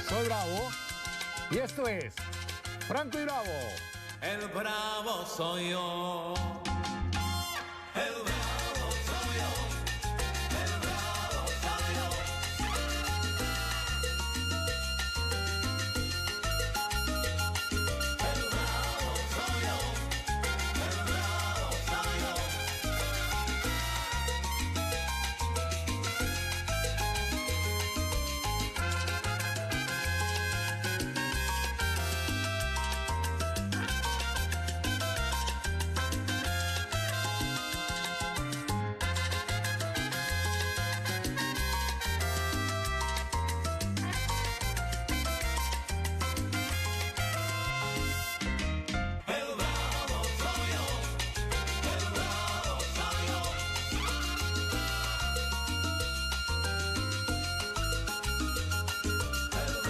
Soy Bravo y esto es Franco y Bravo. El bravo soy yo. El bravo soy yo. El bravo soy yo. El bravo soy yo. El bravo soy yo.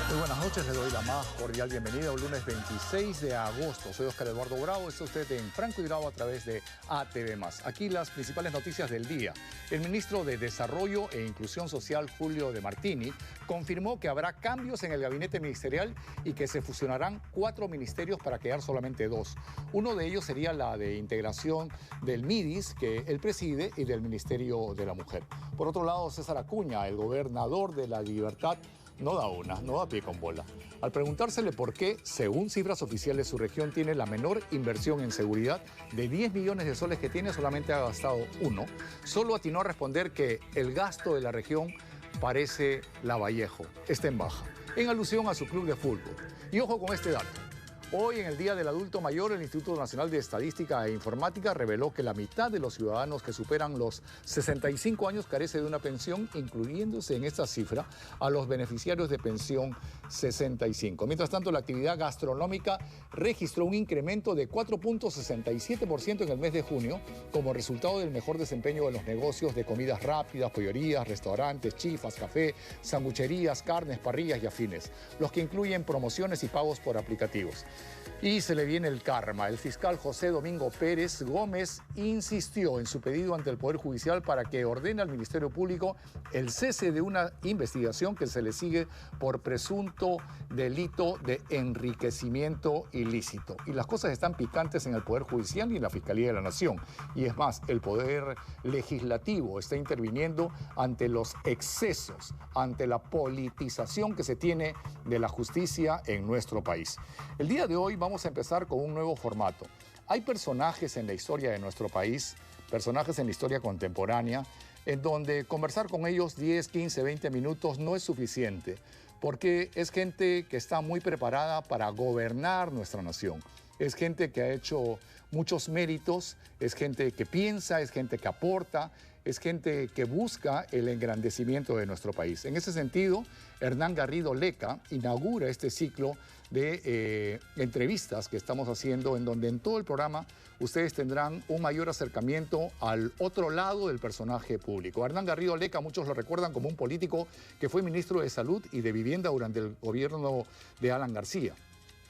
Muy buenas noches, le doy la más cordial bienvenida un lunes 26 de agosto. Soy Oscar Eduardo Bravo, está usted en Franco y Bravo a través de ATV+. Aquí las principales noticias del día. El ministro de Desarrollo e Inclusión Social, Julio De Martini, confirmó que habrá cambios en el gabinete ministerial y que se fusionarán 4 ministerios para quedar solamente 2. Uno de ellos sería la de integración del MIDIS, que él preside, y del Ministerio de la Mujer. Por otro lado, César Acuña, el gobernador de La Libertad, no da pie con bola. Al preguntársele por qué, según cifras oficiales, su región tiene la menor inversión en seguridad, de 10 millones de soles que tiene, solamente ha gastado 1. Solo atinó a responder que el gasto de la región parece Lavallejo, está en baja, en alusión a su club de fútbol. Y ojo con este dato. Hoy, en el Día del Adulto Mayor, el Instituto Nacional de Estadística e Informática reveló que la mitad de los ciudadanos que superan los 65 años carece de una pensión, incluyéndose en esta cifra a los beneficiarios de pensión 65. Mientras tanto, la actividad gastronómica registró un incremento de 4.67% en el mes de junio como resultado del mejor desempeño de los negocios de comidas rápidas, pollerías, restaurantes, chifas, café, sangucherías, carnes, parrillas y afines, los que incluyen promociones y pagos por aplicativos. Y se le viene el karma. El fiscal José Domingo Pérez Gómez insistió en su pedido ante el Poder Judicial para que ordene al Ministerio Público el cese de una investigación que se le sigue por presunto delito de enriquecimiento ilícito. Y las cosas están picantes en el Poder Judicial y en la Fiscalía de la Nación. Y es más, el Poder Legislativo está interviniendo ante los excesos, ante la politización que se tiene de la justicia en nuestro país. El día de hoy vamos a empezar con un nuevo formato. Hay personajes en la historia de nuestro país, personajes en la historia contemporánea, en donde conversar con ellos 10, 15, 20 minutos no es suficiente, porque es gente que está muy preparada para gobernar nuestra nación. Es gente que ha hecho muchos méritos, es gente que piensa, es gente que aporta, es gente que busca el engrandecimiento de nuestro país. En ese sentido, Hernán Garrido Leca inaugura este ciclo de entrevistas que estamos haciendo, en donde en todo el programa ustedes tendrán un mayor acercamiento al otro lado del personaje público. Hernán Garrido Leca, muchos lo recuerdan como un político que fue ministro de Salud y de Vivienda durante el gobierno de Alan García.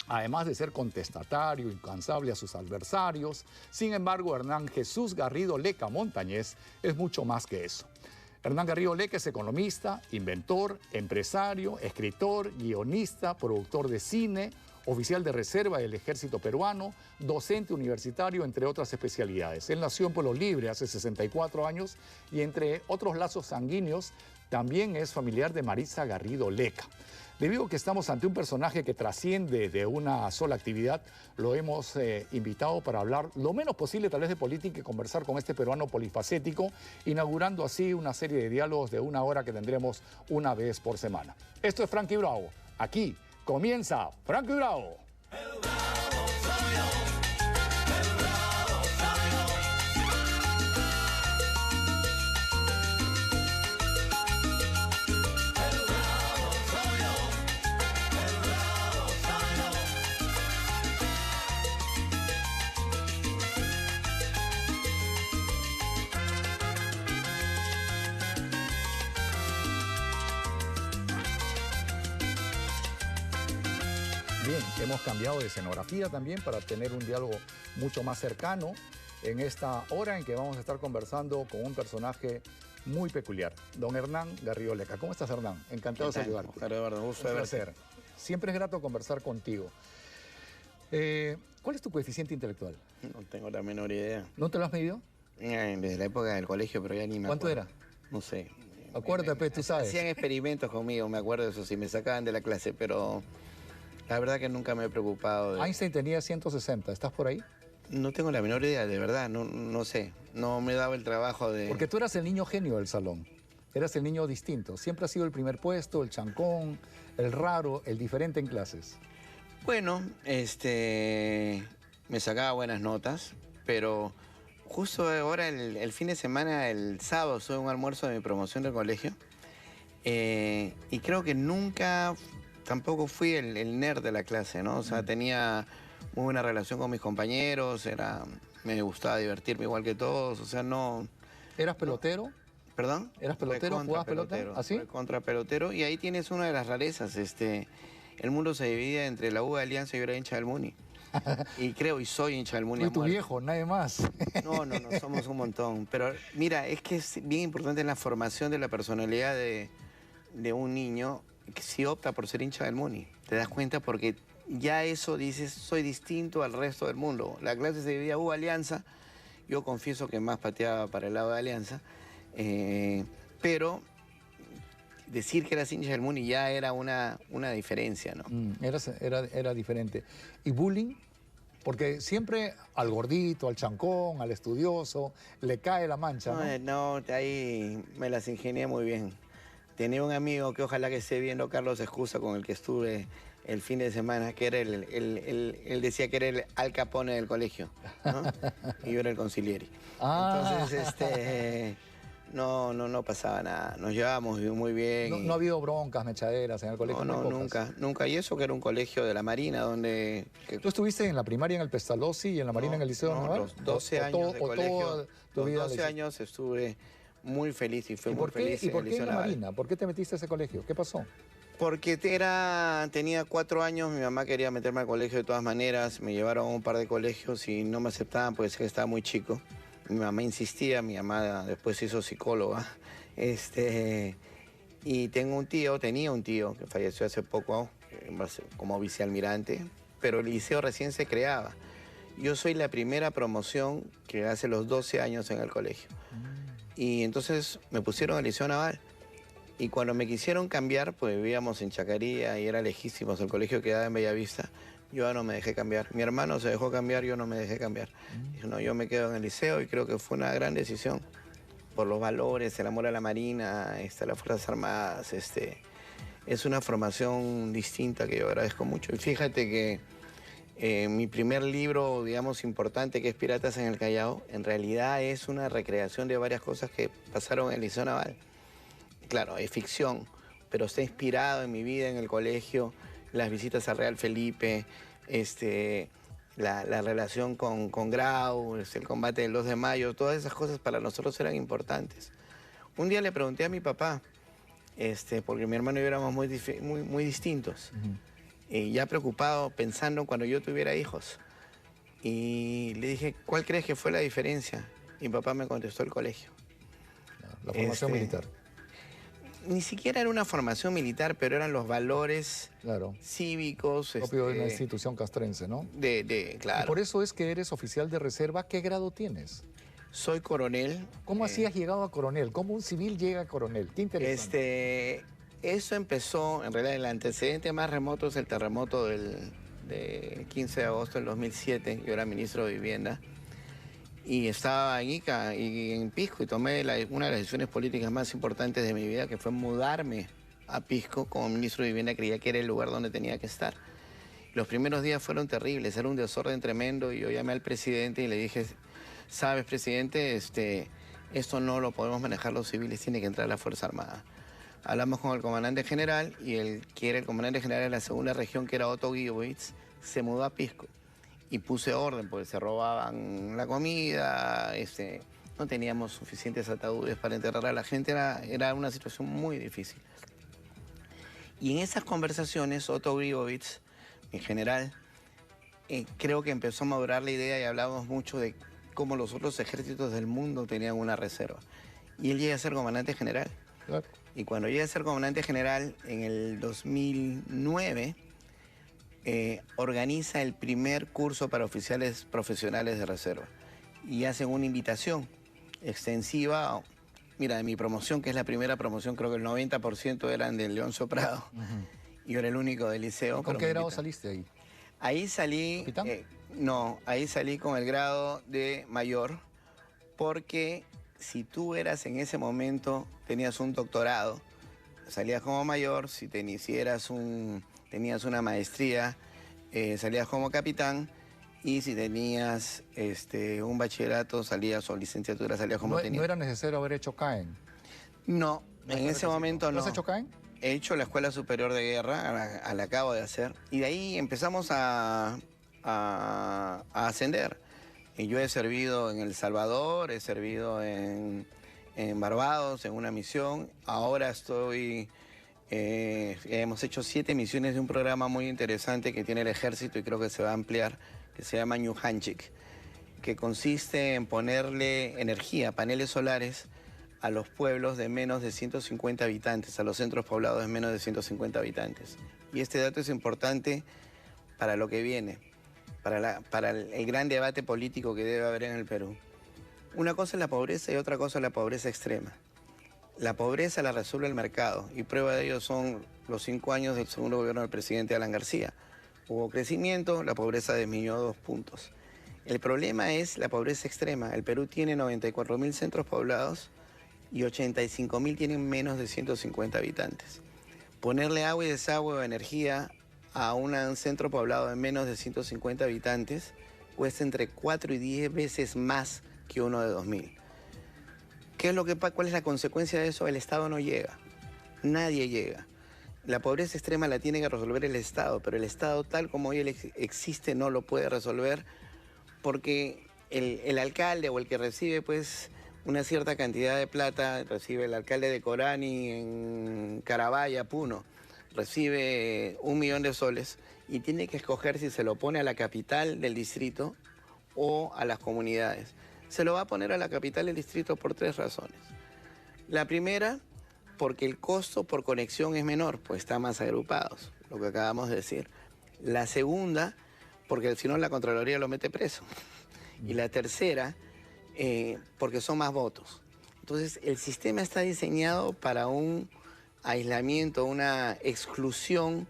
Además de ser contestatario, incansable a sus adversarios, sin embargo, Hernán Jesús Garrido Leca Montañez es mucho más que eso. Hernán Garrido Leca es economista, inventor, empresario, escritor, guionista, productor de cine, oficial de reserva del Ejército Peruano, docente universitario, entre otras especialidades. Él nació en Pueblo Libre hace 64 años y, entre otros lazos sanguíneos, también es familiar de Maritza Garrido Leca. Debido a que estamos ante un personaje que trasciende de una sola actividad, lo hemos invitado para hablar lo menos posible tal vez de política y conversar con este peruano polifacético, inaugurando así una serie de diálogos de 1 hora que tendremos una vez por semana. Esto es Franco y Bravo. Aquí comienza Franco y Bravo. Bien, hemos cambiado de escenografía también para tener un diálogo mucho más cercano en esta hora en que vamos a estar conversando con un personaje muy peculiar. Don Hernán Garrioleca. ¿Cómo estás, Hernán? Encantado de saludarte. Oscar Eduardo, gusto Un de verte. placer. Siempre es grato conversar contigo. ¿Cuál es tu coeficiente intelectual? No tengo la menor idea. ¿No te lo has medido? Desde la época del colegio, pero ya ni me ¿Cuánto acuerdo. era? No sé. Acuérdate, pues, tú sabes. Hacían experimentos conmigo, me acuerdo de eso, sí, me sacaban de la clase, pero la verdad que nunca me he preocupado de... Einstein tenía 160. ¿Estás por ahí? No tengo la menor idea, de verdad, no sé. No me daba el trabajo de... Porque tú eras el niño genio del salón. Eras el niño distinto. Siempre has sido el primer puesto, el chancón, el raro, el diferente en clases. Bueno, me sacaba buenas notas, pero justo ahora, el fin de semana, el sábado, tuve un almuerzo de mi promoción del colegio. Y creo que nunca, tampoco fui el nerd de la clase, ¿no? O sea, tenía muy buena relación con mis compañeros, me gustaba divertirme igual que todos, o sea, no... ¿Eras pelotero? ¿Perdón? ¿Eras pelotero? ¿Jugabas pelota? ¿Así? Contra pelotero, y ahí tienes una de las rarezas, el mundo se divide entre la U de Alianza y yo era hincha del Muni. Y soy hincha del Muni. Tú y tu viejo, nadie más. No, somos un montón. Pero mira, es que es bien importante en la formación de la personalidad de un niño que si opta por ser hincha del Muni. Te das cuenta porque ya eso dices, soy distinto al resto del mundo. La clase se dividía U Alianza, yo confieso que más pateaba para el lado de Alianza, pero decir que eras hincha del Muni ya era una diferencia, ¿no? Era diferente. ¿Y bullying? Porque siempre al gordito, al chancón, al estudioso, le cae la mancha, ¿no? No, ahí me las ingenié muy bien. Tenía un amigo que ojalá que esté viendo, Carlos Escusa, con el que estuve el fin de semana, que era él decía que era el Al Capone del colegio, ¿no? Y yo era el Consiglieri. Ah. Entonces, no pasaba nada. Nos llevábamos muy bien. No ha habido broncas, mechaderas en el colegio. No, muy pocas. nunca. Y eso que era un colegio de la Marina, donde... ¿Tú estuviste en la primaria en el Pestalozzi y en la Marina en el Liceo Naval? Los 12 años de colegio. Tu vida Los 12 años estuve muy feliz y fui ¿Y muy por qué, feliz ¿y por el qué en Liceo la Naval. Marina? ¿Por qué te metiste a ese colegio? ¿Qué pasó? Porque tenía 4 años, mi mamá quería meterme al colegio de todas maneras, me llevaron a un par de colegios y no me aceptaban porque sé que estaba muy chico. Mi mamá insistía, mi mamá después se hizo psicóloga. Y tenía un tío que falleció hace poco como vicealmirante, pero el liceo recién se creaba. Yo soy la primera promoción que hace los 12 años en el colegio. Y entonces me pusieron al Liceo Naval. Y cuando me quisieron cambiar, pues vivíamos en Chacaría y era lejísimos, el colegio quedaba en Bellavista, yo ya no me dejé cambiar. Mi hermano se dejó cambiar, yo no me dejé cambiar. Dije, no, yo me quedo en el liceo y creo que fue una gran decisión por los valores, el amor a la Marina, a las Fuerzas Armadas. Es una formación distinta que yo agradezco mucho. Y fíjate que mi primer libro, digamos, importante, que es Piratas en el Callao, en realidad es una recreación de varias cosas que pasaron en el Liceo Naval. Claro, es ficción, pero está inspirado en mi vida en el colegio, las visitas a Real Felipe, la relación con Grau, el combate del 2 de mayo, todas esas cosas para nosotros eran importantes. Un día le pregunté a mi papá, porque mi hermano y yo éramos muy distintos, y ya preocupado, pensando cuando yo tuviera hijos. Y le dije, ¿cuál crees que fue la diferencia? Y mi papá me contestó el colegio. La formación militar. Ni siquiera era una formación militar, pero eran los valores cívicos. Propio de una institución castrense, ¿no? Claro. Y por eso es que eres oficial de reserva. ¿Qué grado tienes? Soy coronel. ¿Cómo así has llegado a coronel? ¿Cómo un civil llega a coronel? Qué interesante. Eso empezó, en realidad, el antecedente más remoto es el terremoto del 15 de agosto del 2007. Yo era ministro de Vivienda. Y estaba en Ica y en Pisco y tomé una de las decisiones políticas más importantes de mi vida, que fue mudarme a Pisco. Como ministro de Vivienda creía que era el lugar donde tenía que estar. Los primeros días fueron terribles, era un desorden tremendo y yo llamé al presidente y le dije, sabes, presidente, esto no lo podemos manejar los civiles, tiene que entrar la Fuerza Armada. Hablamos con el comandante general y el que era el comandante general de la segunda región, que era Otto Guiowitz, se mudó a Pisco. Y puse orden, porque se robaban la comida, no teníamos suficientes ataúdes para enterrar a la gente, era una situación muy difícil. Y en esas conversaciones, Otto Guiowitz, en general, creo que empezó a madurar la idea y hablábamos mucho de cómo los otros ejércitos del mundo tenían una reserva. y él llega a ser comandante general. Claro. Y cuando llega a ser comandante general en el 2009, organiza el primer curso para oficiales profesionales de reserva. Y hacen una invitación extensiva. Mira, de mi promoción, que es la primera promoción, creo que el 90% eran del Leoncio Prado. Y yo era el único del liceo. ¿Con pero qué me grado invitan. saliste ahí? Ahí salí... ¿Capitán? No, ahí salí con el grado de mayor, porque si tú eras en ese momento, tenías un doctorado, salías como mayor. Si tenías una maestría, salías como capitán. Y si tenías un bachillerato, salías, o licenciatura, salías como No, teniente. no era necesario haber hecho CAEN. No, en ese momento no. ¿No has hecho CAEN? He hecho la Escuela Superior de Guerra, la acabo de hacer. Y de ahí empezamos a ascender. Y yo he servido en El Salvador, he servido en Barbados, en una misión. Ahora hemos hecho 7 misiones de un programa muy interesante que tiene el ejército y creo que se va a ampliar, que se llama New Hanchik, que consiste en ponerle energía, paneles solares, a los pueblos de menos de 150 habitantes, a los centros poblados de menos de 150 habitantes. Y este dato es importante para lo que viene, para el gran debate político que debe haber en el Perú. Una cosa es la pobreza y otra cosa es la pobreza extrema. La pobreza la resuelve el mercado y prueba de ello son los 5 años del segundo gobierno del presidente Alan García. Hubo crecimiento, la pobreza disminuyó 2 puntos. El problema es la pobreza extrema. El Perú tiene 94.000 centros poblados y 85.000 tienen menos de 150 habitantes. Ponerle agua y desagüe o energía a un centro poblado de menos de 150 habitantes cuesta entre 4 y 10 veces más que uno de 2.000. ¿Cuál es la consecuencia de eso? El Estado no llega. Nadie llega. La pobreza extrema la tiene que resolver el Estado, pero el Estado tal como hoy existe no lo puede resolver porque el alcalde o el que recibe pues una cierta cantidad de plata, recibe el alcalde de Corani en Carabaya, Puno, recibe 1 millón de soles y tiene que escoger si se lo pone a la capital del distrito o a las comunidades. Se lo va a poner a la capital del distrito por 3 razones. La primera, porque el costo por conexión es menor, pues están más agrupados, lo que acabamos de decir. La segunda, porque si no la Contraloría lo mete preso. Y la tercera, porque son más votos. Entonces, el sistema está diseñado para un aislamiento, una exclusión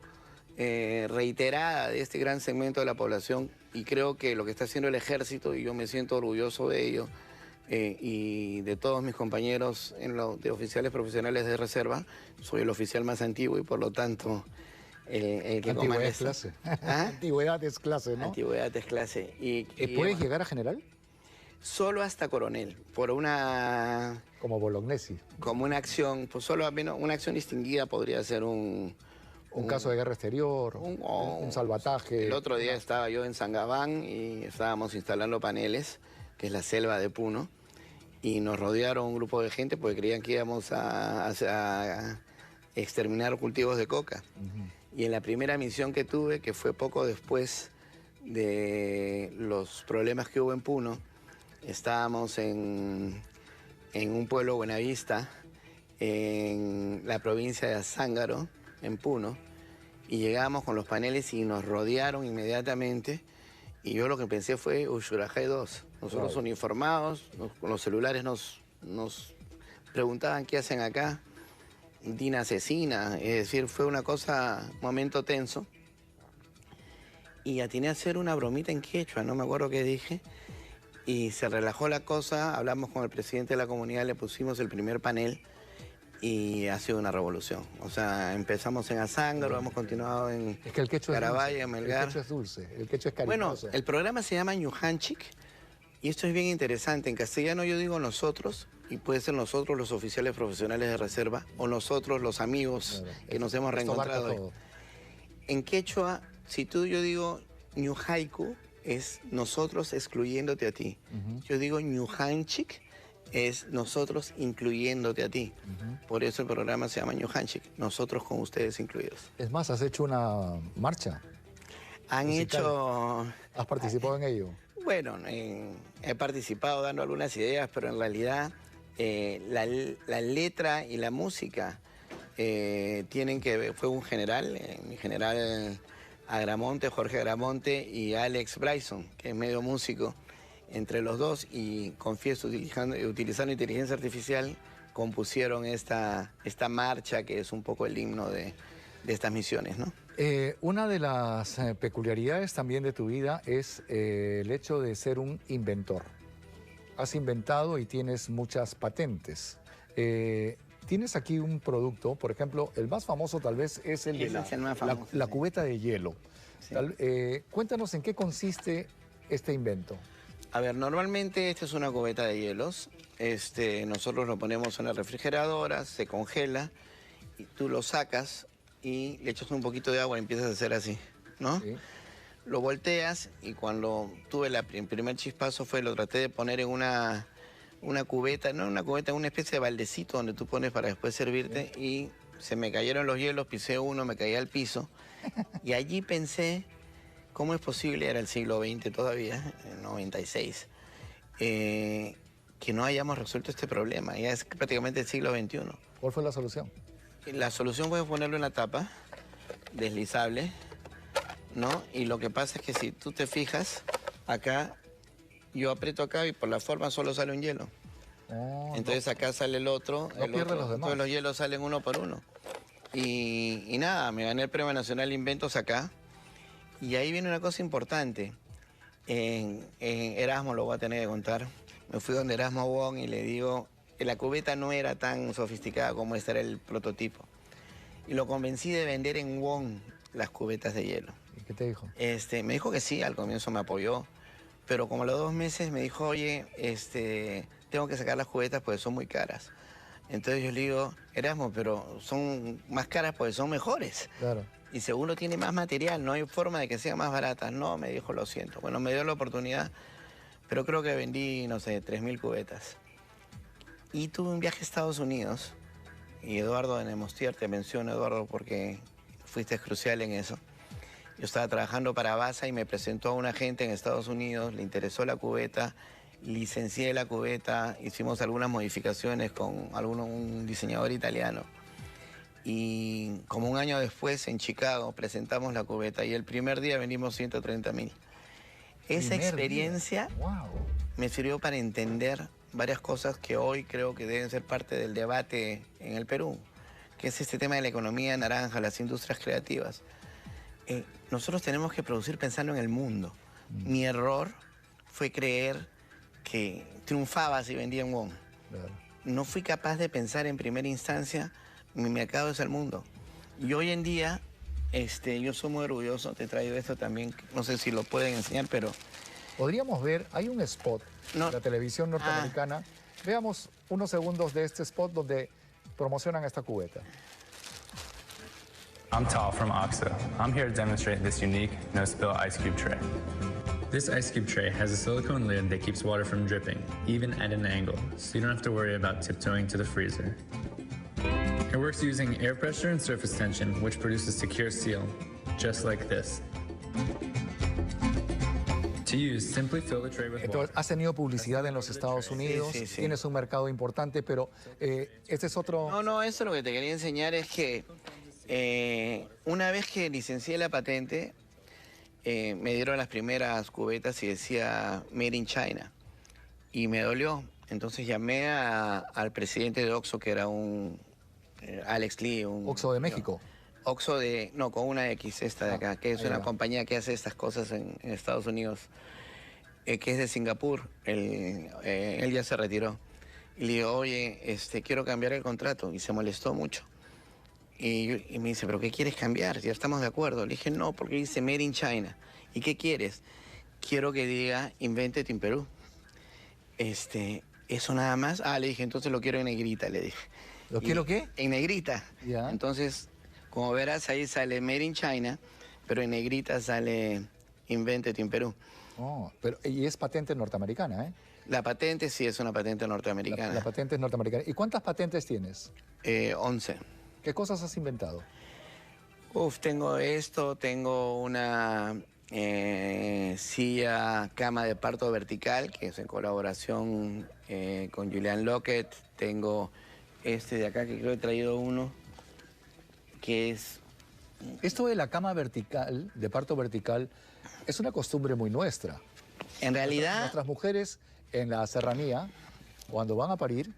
reiterada de este gran segmento de la población, y creo que lo que está haciendo el ejército, y yo me siento orgulloso de ello, y de todos mis compañeros de oficiales profesionales de reserva, soy el oficial más antiguo y por lo tanto el que Antigüedad comanda es clase. ¿Ah? Antigüedad es clase, ¿no? Antigüedad es clase. ¿Puedes llegar a general? Solo hasta coronel, por una... Como Bolognesi. Como una acción, pues solo apenas una acción distinguida podría ser un caso de guerra exterior, un salvataje. El otro día estaba yo en Sangabán y estábamos instalando paneles, que es la selva de Puno, y nos rodearon un grupo de gente porque creían que íbamos a exterminar cultivos de coca. Y en la primera misión que tuve, que fue poco después de los problemas que hubo en Puno, estábamos en un pueblo Buenavista, en la provincia de Azángaro, en Puno, y llegamos con los paneles y nos rodearon inmediatamente, y yo lo que pensé fue Ushurajay 2. Nosotros uniformados, con los celulares nos preguntaban qué hacen acá, Dina asesina, es decir, fue una cosa, un momento tenso, y atiné a hacer una bromita en quechua, no me acuerdo qué dije, y se relajó la cosa, hablamos con el presidente de la comunidad, le pusimos el primer panel y ha sido una revolución. O sea, empezamos en Azángaro, hemos continuado en Es que el quechua Carabaya, es dulce. Melgar. El quechua es dulce, el quechua es Bueno, cariñoso. el programa se llama Ñujanchik y esto es bien interesante. En castellano yo digo nosotros, y puede ser nosotros los oficiales profesionales de reserva o nosotros los amigos que nos hemos Esto abarca reencontrado hoy. todo. En quechua, si yo digo Ñujaiku, es nosotros excluyéndote a ti. Yo digo Ñujanchik, es nosotros incluyéndote a ti. Por eso el programa se llama Ñujanchik, nosotros con ustedes incluidos. Es más, has hecho una marcha. Han musical. hecho... ¿Has participado en ello? Bueno, he participado dando algunas ideas, pero en realidad la letra y la música tienen que ver, fue un general, mi general Agramonte, Jorge Agramonte y Alex Bryson, que es medio músico, entre los dos, y confieso, utilizando inteligencia artificial, compusieron esta marcha que es un poco el himno de estas misiones, ¿no? Una de las peculiaridades también de tu vida es el hecho de ser un inventor. Has inventado y tienes muchas patentes. Tienes aquí un producto, por ejemplo, el más famoso tal vez es el de la cubeta de hielo. Sí. Cuéntanos en qué consiste este invento. A ver, normalmente esta es una cubeta de hielos. Nosotros lo ponemos en la refrigeradora, se congela, y tú lo sacas y le echas un poquito de agua y empiezas a hacer así, ¿no? Sí. Lo volteas y cuando tuve el primer chispazo lo traté de poner en una cubeta, no una cubeta, una especie de baldecito donde tú pones para después servirte, sí. Y se me cayeron los hielos, pisé uno, me caí al piso y allí pensé, ¿cómo es posible, era el siglo XX todavía, el 96, que no hayamos resuelto este problema? Ya es prácticamente el siglo XXI. ¿Cuál fue la solución? La solución fue ponerlo en la tapa, deslizable, ¿no? Y lo que pasa es que si tú te fijas, acá, yo aprieto acá y por la forma solo sale un hielo. Oh, entonces no, acá sale el otro. No pierde los demás. Todos los hielos salen uno por uno. Y nada, me gané el Premio Nacional de Inventos acá. Y ahí viene una cosa importante. En Erasmo lo voy a tener que contar. Me fui donde Erasmo Wong y le digo, la cubeta no era tan sofisticada como este era el prototipo. Y lo convencí de vender en Wong las cubetas de hielo. ¿Y qué te dijo? Me dijo que sí, al comienzo me apoyó. Pero como a los 2 meses me dijo, oye, tengo que sacar las cubetas porque son muy caras. Entonces yo le digo, Erasmo, pero son más caras porque son mejores. Claro. Y seguro tiene más material, no hay forma de que sean más baratas. No, me dijo, lo siento. Bueno, me dio la oportunidad, pero creo que vendí, no sé, 3.000 cubetas. Y tuve un viaje a Estados Unidos, y Eduardo de Nemostier, te menciono, Eduardo, porque fuiste crucial en eso. Yo estaba trabajando para BASA y me presentó a un agente en Estados Unidos, le interesó la cubeta, licencié la cubeta, hicimos algunas modificaciones con un diseñador italiano. Y como un año después, en Chicago, presentamos la cubeta y el primer día vendimos 130.000. Esa experiencia me sirvió para entender varias cosas que hoy creo que deben ser parte del debate en el Perú, que es este tema de la economía naranja, las industrias creativas. Nosotros tenemos que producir pensando en el mundo. Mi error fue creer que triunfaba si vendía en Wong. Claro. No fui capaz de pensar en primera instancia, mi mercado es el mundo. Y hoy en día, yo soy muy orgulloso, te he traído esto también, no sé si lo pueden enseñar, pero... Podríamos ver, hay un spot de la televisión norteamericana. Veamos unos segundos de este spot donde promocionan esta cubeta. I'm Tal from OXO. I'm here to demonstrate this unique no-spill ice cube tray. This ice cube tray has a silicone lid that keeps water from dripping, even at an angle, so you don't have to worry about tiptoeing to the freezer. It works using air pressure and surface tension, which produces secure seal, just like this. To use, simply fill the tray with water. Entonces, has tenido publicidad en los Estados Unidos, sí. Tienes un mercado importante, pero este es otro... No, eso lo que te quería enseñar es que una vez que licencié la patente, me dieron las primeras cubetas y decía Made in China. Y me dolió. Entonces llamé al presidente de OXO, que era Alex Lee. ¿OXO de México? OXO con una X, esta de acá, que es una compañía que hace estas cosas en Estados Unidos, que es de Singapur. Él ya se retiró. Y le digo, oye, quiero cambiar el contrato. Y se molestó mucho. Y me dice, ¿pero qué quieres cambiar? Ya estamos de acuerdo. Le dije, no, porque dice Made in China. ¿Y qué quieres? Quiero que diga Invented in Perú. ¿Eso nada más? Le dije, entonces lo quiero en negrita, le dije. ¿Lo quiero qué? En negrita. Yeah. Entonces, como verás, ahí sale Made in China, pero en negrita sale Invented in Perú. Y es patente norteamericana, ¿eh? La patente sí es una patente norteamericana. La patente es norteamericana. ¿Y cuántas patentes tienes? 11. ¿Qué cosas has inventado? Tengo esto, tengo una silla, cama de parto vertical, que es en colaboración con Julian Lockett. Tengo este de acá, que creo que he traído uno, que es... Esto de la cama vertical, de parto vertical, es una costumbre muy nuestra. En realidad... Nuestras mujeres en la serranía, cuando van a parir,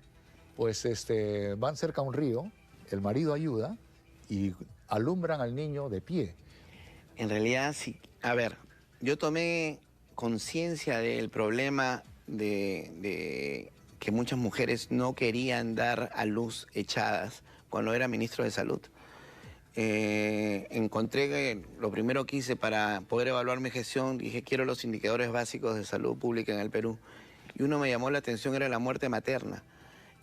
pues van cerca a un río, el marido ayuda y alumbran al niño de pie. En realidad, sí. A ver, yo tomé conciencia del problema de que muchas mujeres no querían dar a luz echadas cuando era ministro de Salud. Encontré que lo primero que hice para poder evaluar mi gestión, dije, quiero los indicadores básicos de salud pública en el Perú. Y uno me llamó la atención, era la muerte materna.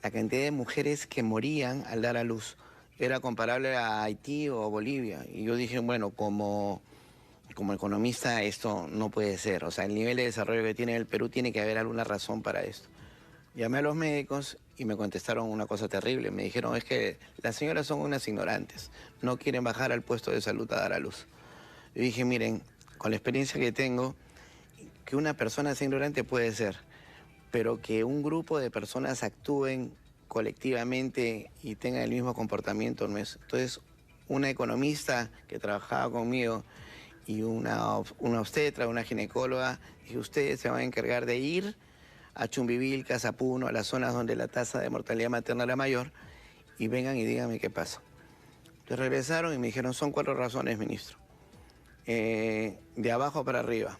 La cantidad de mujeres que morían al dar a luz era comparable a Haití o Bolivia. Y yo dije, bueno, como economista esto no puede ser. O sea, el nivel de desarrollo que tiene el Perú tiene que haber alguna razón para esto. Llamé a los médicos y me contestaron una cosa terrible. Me dijeron, es que las señoras son unas ignorantes. No quieren bajar al puesto de salud a dar a luz. Yo dije, miren, con la experiencia que tengo, que una persona sea ignorante puede ser, pero que un grupo de personas actúen colectivamente y tengan el mismo comportamiento no es. Entonces, una economista que trabajaba conmigo y una obstetra, una ginecóloga, dije, ustedes se van a encargar de ir a Chumbivilcas, Casapuno, a las zonas donde la tasa de mortalidad materna era mayor, y vengan y díganme qué pasa. Entonces regresaron y me dijeron, son 4 razones, ministro. De abajo para arriba.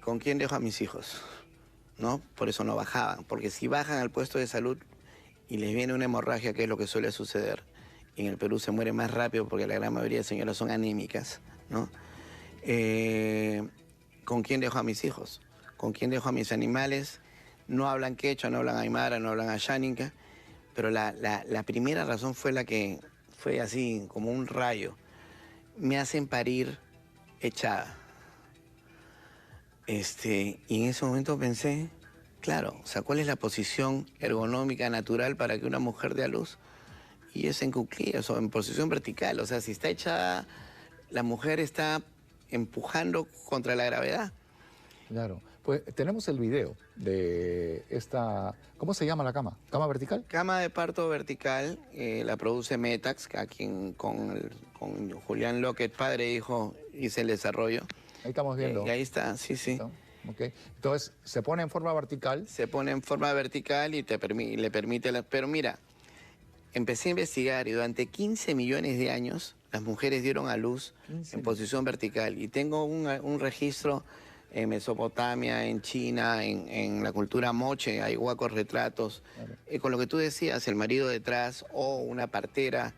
¿Con quién dejo a mis hijos? ¿No? Por eso no bajaban, porque si bajan al puesto de salud y les viene una hemorragia, que es lo que suele suceder, y en el Perú se muere más rápido porque la gran mayoría de señoras son anémicas, ¿no? ¿Con quién dejo a mis hijos? ¿Con quién dejo a mis animales? No hablan quechua, no hablan aymara, no hablan ayánica, pero la primera razón fue la que fue así, como un rayo. Me hacen parir echada. Y en ese momento pensé, claro, o sea, ¿cuál es la posición ergonómica natural para que una mujer dé a luz? Y es en cuclillas o en posición vertical. O sea, si está echada, la mujer está empujando contra la gravedad. Claro. Pues tenemos el video de esta... ¿Cómo se llama la cama? ¿Cama vertical? Cama de parto vertical, la produce Metax, a quien con Julián Lockett, padre e hijo, hice el desarrollo. Ahí estamos viendo. Y ahí está, sí, sí. Okay. Entonces, se pone en forma vertical. Se pone en forma vertical y le permite... Pero mira, empecé a investigar y durante 15 millones de años las mujeres dieron a luz en posición vertical. Y tengo un registro en Mesopotamia, en China, en la cultura moche, hay huacos retratos. Claro. Con lo que tú decías, el marido detrás o una partera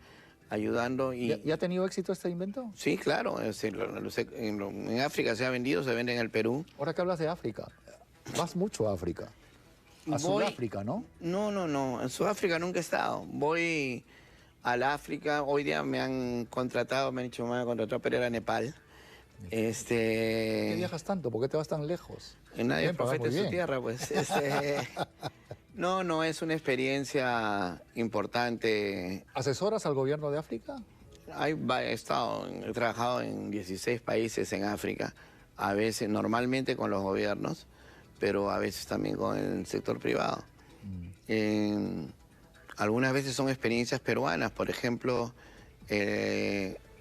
ayudando. ¿Y ha tenido éxito este invento? Sí, claro. En África se ha vendido, se vende en el Perú. Ahora que hablas de África, vas mucho a África. A Sudáfrica, ¿no? No. En Sudáfrica nunca he estado. Voy al África. Hoy día me han contratado, me han dicho, me van a contratar, pero era Nepal. ¿Por qué viajas tanto? ¿Por qué te vas tan lejos? Nadie es profeta en su tierra, pues. No, es una experiencia importante. ¿Asesoras al gobierno de África? He trabajado en 16 países en África, a veces, normalmente con los gobiernos, pero a veces también con el sector privado. Algunas veces son experiencias peruanas, por ejemplo,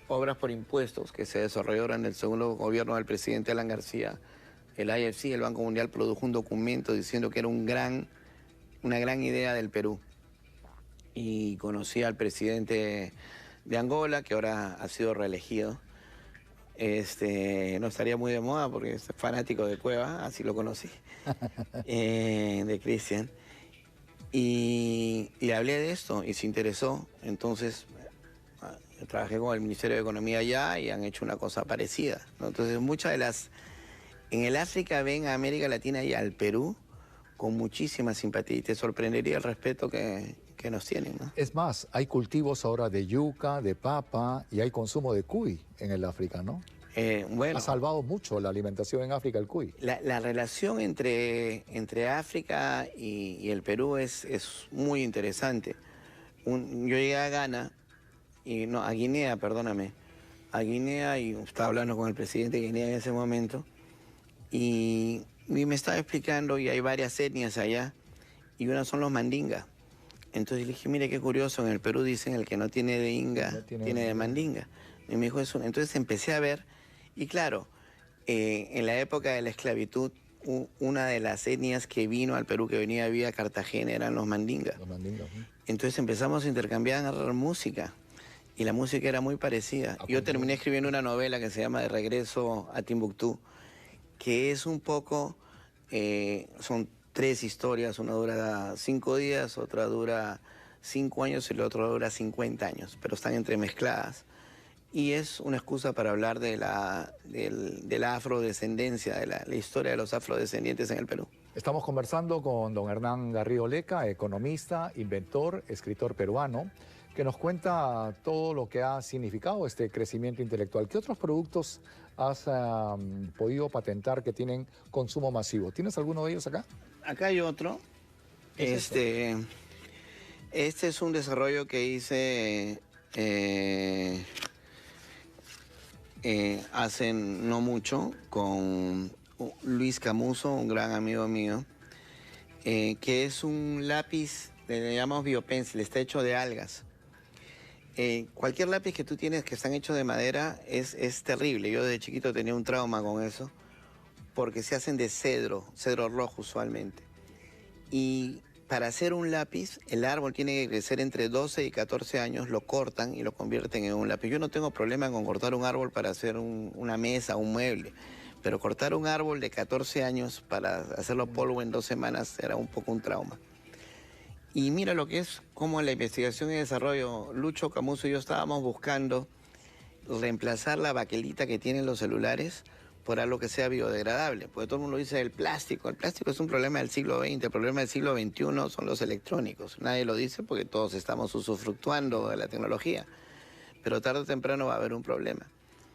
obras por impuestos que se desarrollaron en el segundo gobierno del presidente Alan García. El IFC, el Banco Mundial, produjo un documento diciendo que era una gran idea del Perú. Y conocí al presidente de Angola, que ahora ha sido reelegido. No estaría muy de moda porque es fanático de Cueva, así lo conocí, de Cristian. Y le hablé de esto y se interesó. Entonces, trabajé con el Ministerio de Economía allá y han hecho una cosa parecida, ¿no? Entonces, muchas de las... En el África ven a América Latina y al Perú con muchísima simpatía y te sorprendería el respeto que nos tienen, ¿no? Es más, hay cultivos ahora de yuca, de papa y hay consumo de cuy en el África, ¿no? Bueno, ha salvado mucho la alimentación en África el cuy. La relación entre África y el Perú es muy interesante. Yo llegué a Ghana, a Guinea, perdóname, a Guinea y estaba hablando con el presidente de Guinea en ese momento y me estaba explicando y hay varias etnias allá y una son los mandinga. Entonces le dije, mire qué curioso, en el Perú dicen el que no tiene de inga, No tiene tiene de de mandinga. Y me dijo eso. Entonces empecé a ver y claro, en la época de la esclavitud, una de las etnias que vino al Perú, que venía vía Cartagena, eran los mandinga. Los mandingas, ¿no? Entonces empezamos a intercambiar música y la música era muy parecida. Yo terminé escribiendo una novela que se llama De regreso a Timbuktu, que es un poco, son 3 historias, una dura 5 días, otra dura 5 años y la otra dura 50 años, pero están entremezcladas. Y es una excusa para hablar de la afrodescendencia, de la historia de los afrodescendientes en el Perú. Estamos conversando con don Hernán Garrido Leca, economista, inventor, escritor peruano, que nos cuenta todo lo que ha significado este crecimiento intelectual. ¿Qué otros productos has podido patentar que tienen consumo masivo? ¿Tienes alguno de ellos acá? Acá hay otro. ¿Qué es Este es un desarrollo que hice hace no mucho con Luis Camuso, un gran amigo mío, que es un lápiz, le llamamos biopencil, está hecho de algas. Cualquier lápiz que tú tienes que están hechos de madera es terrible. Yo desde chiquito tenía un trauma con eso, porque se hacen de cedro rojo usualmente. Y para hacer un lápiz, el árbol tiene que crecer entre 12 y 14 años, lo cortan y lo convierten en un lápiz. Yo no tengo problema con cortar un árbol para hacer una mesa, un mueble, pero cortar un árbol de 14 años para hacerlo polvo en 2 semanas era un poco un trauma. Y mira lo que es como la investigación y desarrollo. Lucho Camuso y yo estábamos buscando reemplazar la baquelita que tienen los celulares por algo que sea biodegradable, porque todo el mundo dice el plástico. El plástico es un problema del siglo XX, el problema del siglo XXI son los electrónicos. Nadie lo dice porque todos estamos usufructuando de la tecnología, pero tarde o temprano va a haber un problema.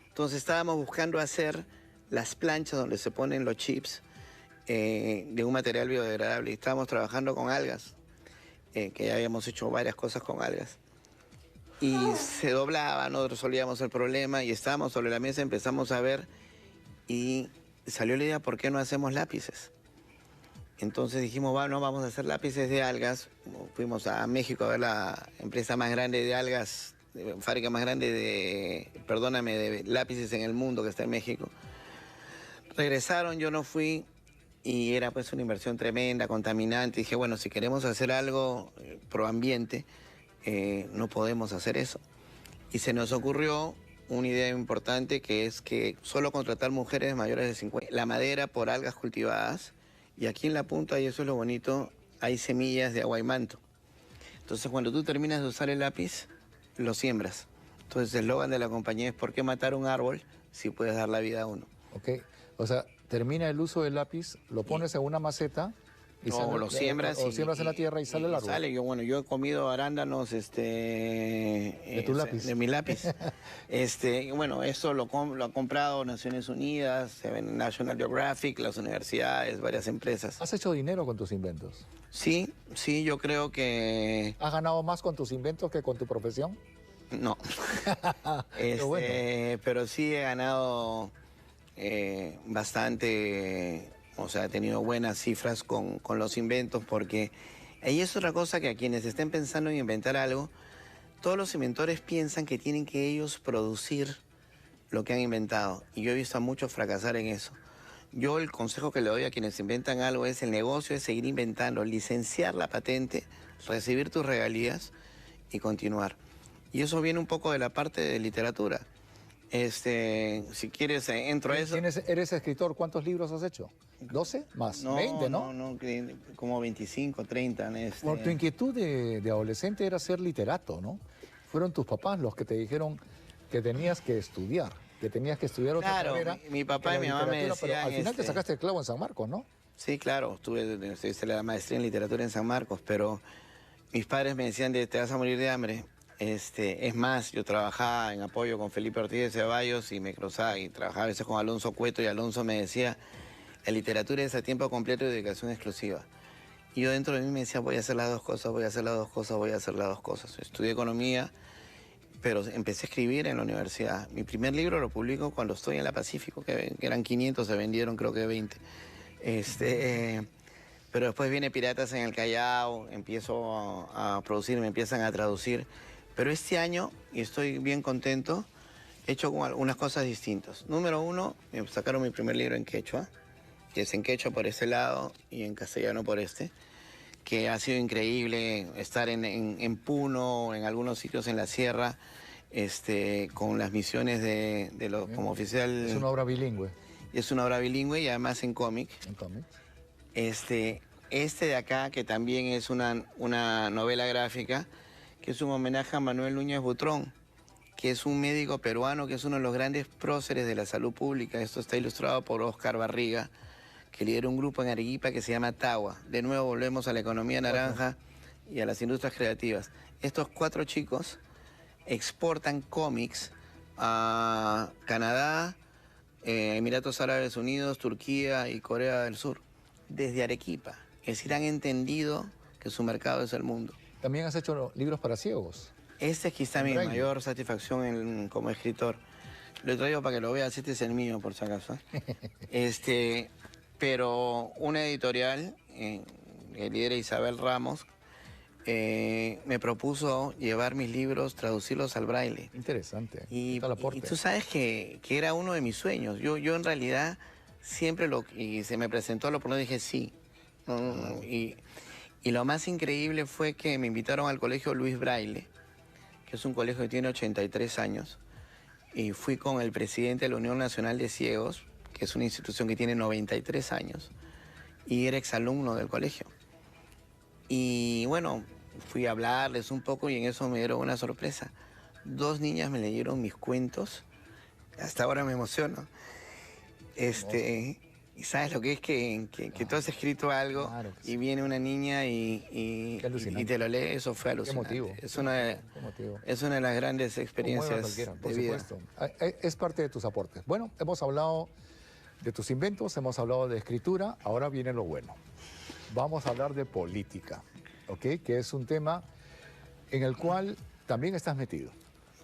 Entonces estábamos buscando hacer las planchas donde se ponen los chips de un material biodegradable y estábamos trabajando con algas, que ya habíamos hecho varias cosas con algas. Y se doblaba, nosotros resolvíamos el problema y estábamos sobre la mesa, empezamos a ver y salió la idea, ¿por qué no hacemos lápices? Entonces dijimos, bueno, vamos a hacer lápices de algas. Fuimos a México a ver la empresa más grande de algas, fábrica más grande de lápices en el mundo que está en México. Regresaron, yo no fui y era pues una inversión tremenda, contaminante. Dije, bueno, si queremos hacer algo pro ambiente, no podemos hacer eso. Y se nos ocurrió una idea importante, que es que solo contratar mujeres mayores de 50, la madera por algas cultivadas, y aquí en la punta, y eso es lo bonito, hay semillas de aguaymanto. Entonces cuando tú terminas de usar el lápiz, lo siembras. Entonces el eslogan de la compañía es ¿por qué matar un árbol si puedes dar la vida a uno? Ok, o sea, termina el uso del lápiz, lo pones en una maceta y No, lo siembras. o siembras en la tierra y sale el árbol. Sale. Yo he comido arándanos de tu lápiz. De mi lápiz. Bueno, esto lo ha comprado Naciones Unidas, National Geographic, las universidades, varias empresas. ¿Has hecho dinero con tus inventos? Sí, yo creo que... ¿Has ganado más con tus inventos que con tu profesión? No. Bueno. Pero sí he ganado bastante... O sea, he tenido buenas cifras con los inventos, porque ahí es otra cosa, que a quienes estén pensando en inventar algo, todos los inventores piensan que tienen que ellos producir lo que han inventado. Y yo he visto a muchos fracasar en eso. Yo el consejo que le doy a quienes inventan algo es: el negocio es seguir inventando, licenciar la patente, recibir tus regalías y continuar. Y eso viene un poco de la parte de literatura. Si quieres, entro a eso. ¿Eres escritor? ¿Cuántos libros has hecho? ¿12? Más. No, 20, ¿no? No, como 25, 30. Por tu inquietud de adolescente era ser literato, ¿no? Fueron tus papás los que te dijeron que tenías que estudiar, otra carrera. Mi papá que y la mi mamá me literatura, pero decían... al final te sacaste el clavo en San Marcos, ¿no? Sí, claro, hice la maestría en literatura en San Marcos, pero mis padres me decían te vas a morir de hambre. Es más, yo trabajaba en apoyo con Felipe Ortiz de Ceballos y me cruzaba y trabajaba a veces con Alonso Cueto, y Alonso me decía, la literatura es a tiempo completo y dedicación exclusiva. Y yo dentro de mí me decía, voy a hacer las dos cosas, voy a hacer las dos cosas, voy a hacer las dos cosas. Estudié economía pero empecé a escribir en la universidad. Mi primer libro lo publico cuando estoy en la Pacífico, que eran 500, se vendieron creo que 20. Pero después viene Piratas en el Callao, empiezo a producir, me empiezan a traducir. Pero este año, y estoy bien contento, he hecho algunas cosas distintas. Número uno, me sacaron mi primer libro en quechua, que es en quechua por este lado y en castellano por este, que ha sido increíble estar en Puno, en algunos sitios en la sierra, con las misiones de los, como oficial. Es una obra bilingüe. Es una obra bilingüe y además en cómic. En cómic. Este de acá, que también es una novela gráfica, que es un homenaje a Manuel Núñez Butrón, que es un médico peruano, que es uno de los grandes próceres de la salud pública. Esto está ilustrado por Oscar Barriga, que lidera un grupo en Arequipa que se llama Tawa. De nuevo volvemos a la economía naranja y a las industrias creativas. Estos 4 chicos exportan cómics a Canadá, Emiratos Árabes Unidos, Turquía y Corea del Sur, desde Arequipa. Es decir, han entendido que su mercado es el mundo. También has hecho libros para ciegos. Esta es quizá mi mayor satisfacción como escritor. Lo he traído para que lo veas, este es el mío, por si acaso. Pero una editorial, que lidera Isabel Ramos, me propuso llevar mis libros, traducirlos al braille. Interesante. Y tú sabes que era uno de mis sueños. Yo en realidad siempre y se me presentó la oportunidad y dije sí. Y lo más increíble fue que me invitaron al colegio Luis Braille, que es un colegio que tiene 83 años, y fui con el presidente de la Unión Nacional de Ciegos, que es una institución que tiene 93 años, y era exalumno del colegio. Y bueno, fui a hablarles un poco y en eso me dieron una sorpresa. 2 niñas me leyeron mis cuentos, hasta ahora me emociono. Y sabes lo que es que tú has escrito algo, claro, y viene una niña y te lo lee, eso fue alucinante. Qué motivo. Es una de las grandes experiencias por de vida. Supuesto. Es parte de tus aportes. Bueno, hemos hablado de tus inventos, hemos hablado de escritura, ahora viene lo bueno. Vamos a hablar de política, ¿ok? Que es un tema en el cual también estás metido,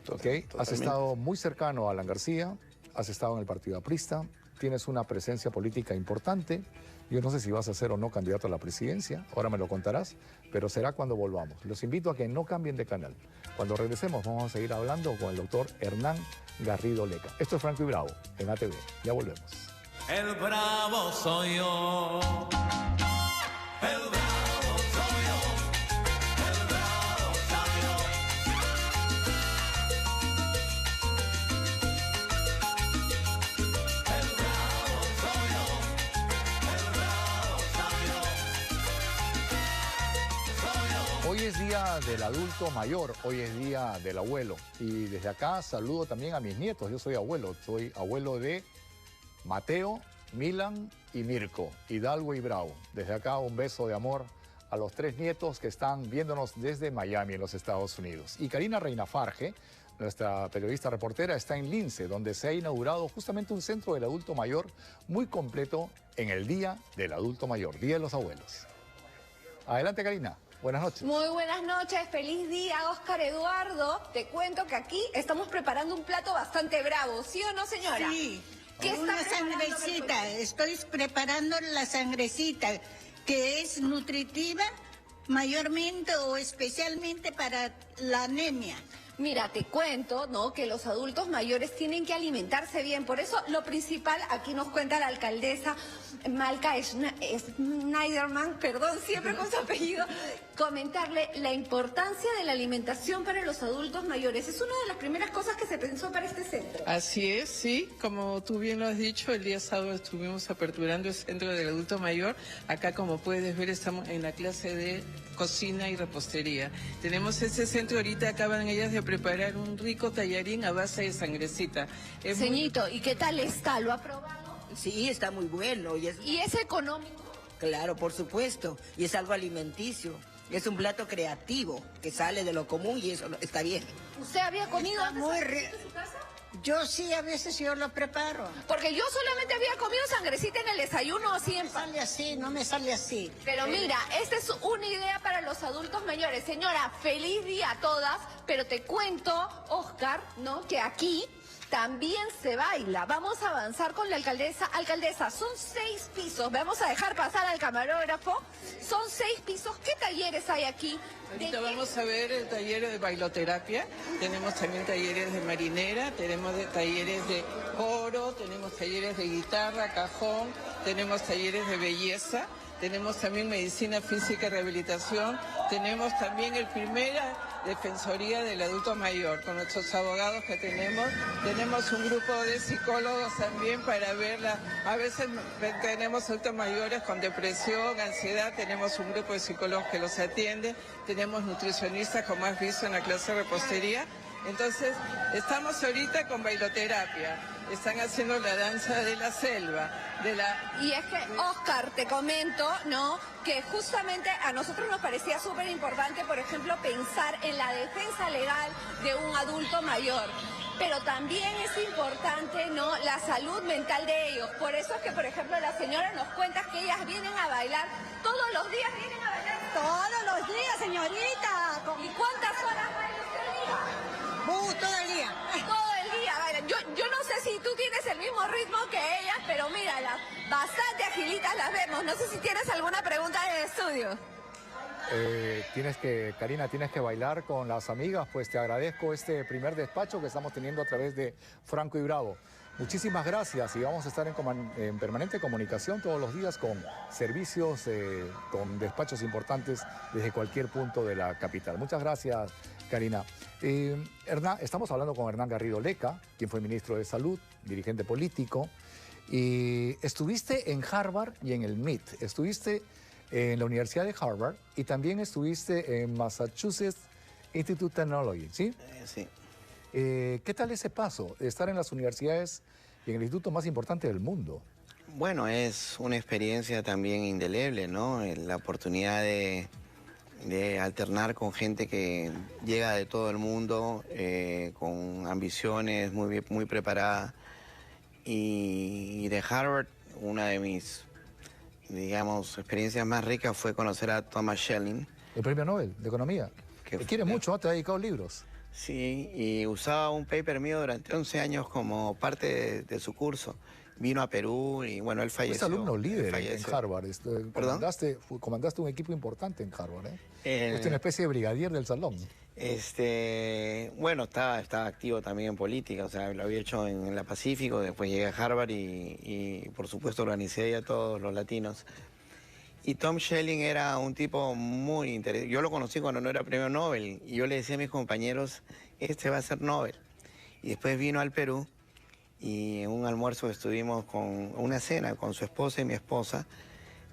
¿ok? Has estado muy cercano a Alan García, has estado en el Partido Aprista, tienes una presencia política importante. Yo no sé si vas a ser o no candidato a la presidencia, ahora me lo contarás, pero será cuando volvamos. Los invito a que no cambien de canal. Cuando regresemos vamos a seguir hablando con el doctor Hernán Garrido Leca. Esto es Franco y Bravo en ATV. Ya volvemos. El bravo soy yo. El bravo soy yo. El bravo soy yo. El bravo soy yo. El bravo soy yo. Hoy es día del adulto mayor, hoy es día del abuelo. Y desde acá saludo también a mis nietos. Yo soy abuelo de Mateo, Milan y Mirko, Hidalgo y Bravo. Desde acá un beso de amor a los 3 nietos que están viéndonos desde Miami, en los Estados Unidos. Y Karina Reinafarge, nuestra periodista reportera, está en Lince, donde se ha inaugurado justamente un centro del adulto mayor muy completo en el Día del Adulto Mayor, Día de los Abuelos. Adelante, Karina. Buenas noches. Muy buenas noches, feliz día, Óscar Eduardo. Te cuento que aquí estamos preparando un plato bastante bravo, ¿sí o no, señora? Sí. ¿Qué está Una preparando? sangrecita, estoy preparando la sangrecita, que es nutritiva mayormente o especialmente para la anemia. Mira, te cuento, ¿no?, que los adultos mayores tienen que alimentarse bien. Por eso lo principal, aquí nos cuenta la alcaldesa Malca Schneiderman, perdón, siempre con su apellido, comentarle la importancia de la alimentación para los adultos mayores. Es una de las primeras cosas que se pensó para este centro. Así es, sí, como tú bien lo has dicho, el día sábado estuvimos aperturando el centro del adulto mayor. Acá, como puedes ver, estamos en la clase de cocina y repostería. Tenemos ese centro, ahorita acaban ellas de preparar un rico tallarín a base de sangrecita. Ceñito, ¿y qué tal está? ¿Lo ha probado? Sí, está muy bueno. ¿Y es económico? Claro, por supuesto. Y es algo alimenticio. Es un plato creativo que sale de lo común y eso está bien. ¿Usted había comido Está antes muy sangrecita en su casa? Yo sí, a veces yo lo preparo. Porque yo solamente había comido sangrecita en el desayuno así en Sale así, no me sale así. Pero mira, esta es una idea para los adultos mayores. Señora, feliz día a todas, pero te cuento, Oscar, ¿no? Que aquí también se baila. Vamos a avanzar con la alcaldesa. Alcaldesa, son 6 pisos. Vamos a dejar pasar al camarógrafo. Son 6 pisos. ¿Qué talleres hay aquí? Ahorita vamos a ver el taller de bailoterapia, tenemos también talleres de marinera, tenemos talleres de coro, tenemos talleres de guitarra, cajón, tenemos talleres de belleza, tenemos también medicina física y rehabilitación, tenemos también el primera defensoría del adulto mayor con nuestros abogados que tenemos un grupo de psicólogos también para verla. A veces tenemos adultos mayores con depresión, ansiedad, tenemos un grupo de psicólogos que los atiende, tenemos nutricionistas como has visto en la clase de repostería. Entonces, estamos ahorita con bailoterapia, están haciendo la danza de la selva, Y es que, Oscar, te comento, ¿no? Que justamente a nosotros nos parecía súper importante, por ejemplo, pensar en la defensa legal de un adulto mayor. Pero también es importante, ¿no? La salud mental de ellos. Por eso es que, por ejemplo, la señora nos cuenta que ellas vienen a bailar, todos los días vienen a bailar. Todos los días, señorita. ¿Y cuántas horas baila usted al día? Todo el día. Todo el día bailan. Yo no sé si tú tienes el mismo ritmo que ellas, pero míralas, bastante agilitas las vemos. No sé si tienes alguna pregunta en el estudio. Karina, tienes que bailar con las amigas, pues te agradezco este primer despacho que estamos teniendo a través de Franco y Bravo. Muchísimas gracias y vamos a estar en permanente comunicación todos los días con servicios, con despachos importantes desde cualquier punto de la capital. Muchas gracias, Karina. Estamos hablando con Hernán Garrido Leca, quien fue ministro de Salud, dirigente político, y estuviste en Harvard y en el MIT. Estuviste en la Universidad de Harvard y también estuviste en Massachusetts Institute of Technology, ¿sí? Sí. ¿Qué tal ese paso de estar en las universidades y en el instituto más importante del mundo? Bueno, es una experiencia también indeleble, ¿no? La oportunidad de alternar con gente que llega de todo el mundo, con ambiciones, muy preparada. Y de Harvard, una de mis, digamos, experiencias más ricas fue conocer a Thomas Schelling. El premio Nobel de Economía. Te quiere mucho, ¿no? Te ha dedicado libros. Sí, y usaba un paper mío durante 11 años como parte de su curso. Vino a Perú y bueno, él falleció. Fuiste alumno líder en Harvard. ¿Perdón? Comandaste un equipo importante en Harvard, ¿eh? Fuiste una Eh, especie de brigadier del salón. Bueno, estaba activo también en política, o sea, lo había hecho en la Pacífico, después llegué a Harvard y por supuesto organicé ahí a todos los latinos. Y Tom Schelling era un tipo muy interesante. Yo lo conocí cuando no era premio Nobel y yo le decía a mis compañeros, este va a ser Nobel. Y después vino al Perú y en un almuerzo estuvimos con una cena con su esposa y mi esposa.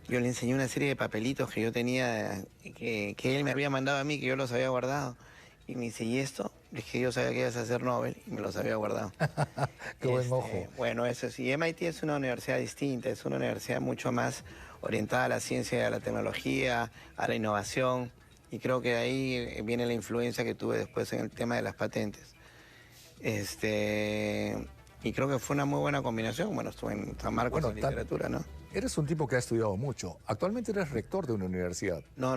Yo le enseñé una serie de papelitos que yo tenía, que él me había mandado a mí, que yo los había guardado. Y me dice, ¿y esto? Le dije, yo sabía que ibas a hacer Nobel y me los había guardado. Qué buen ojo. Bueno, eso sí, MIT es una universidad distinta, es una universidad mucho más orientada a la ciencia y a la tecnología, a la innovación. Y creo que ahí viene la influencia que tuve después en el tema de las patentes. Y creo que fue una muy buena combinación. Bueno, estuve en San Marcos en literatura, ¿no? Eres un tipo que ha estudiado mucho. Actualmente eres rector de una universidad. No.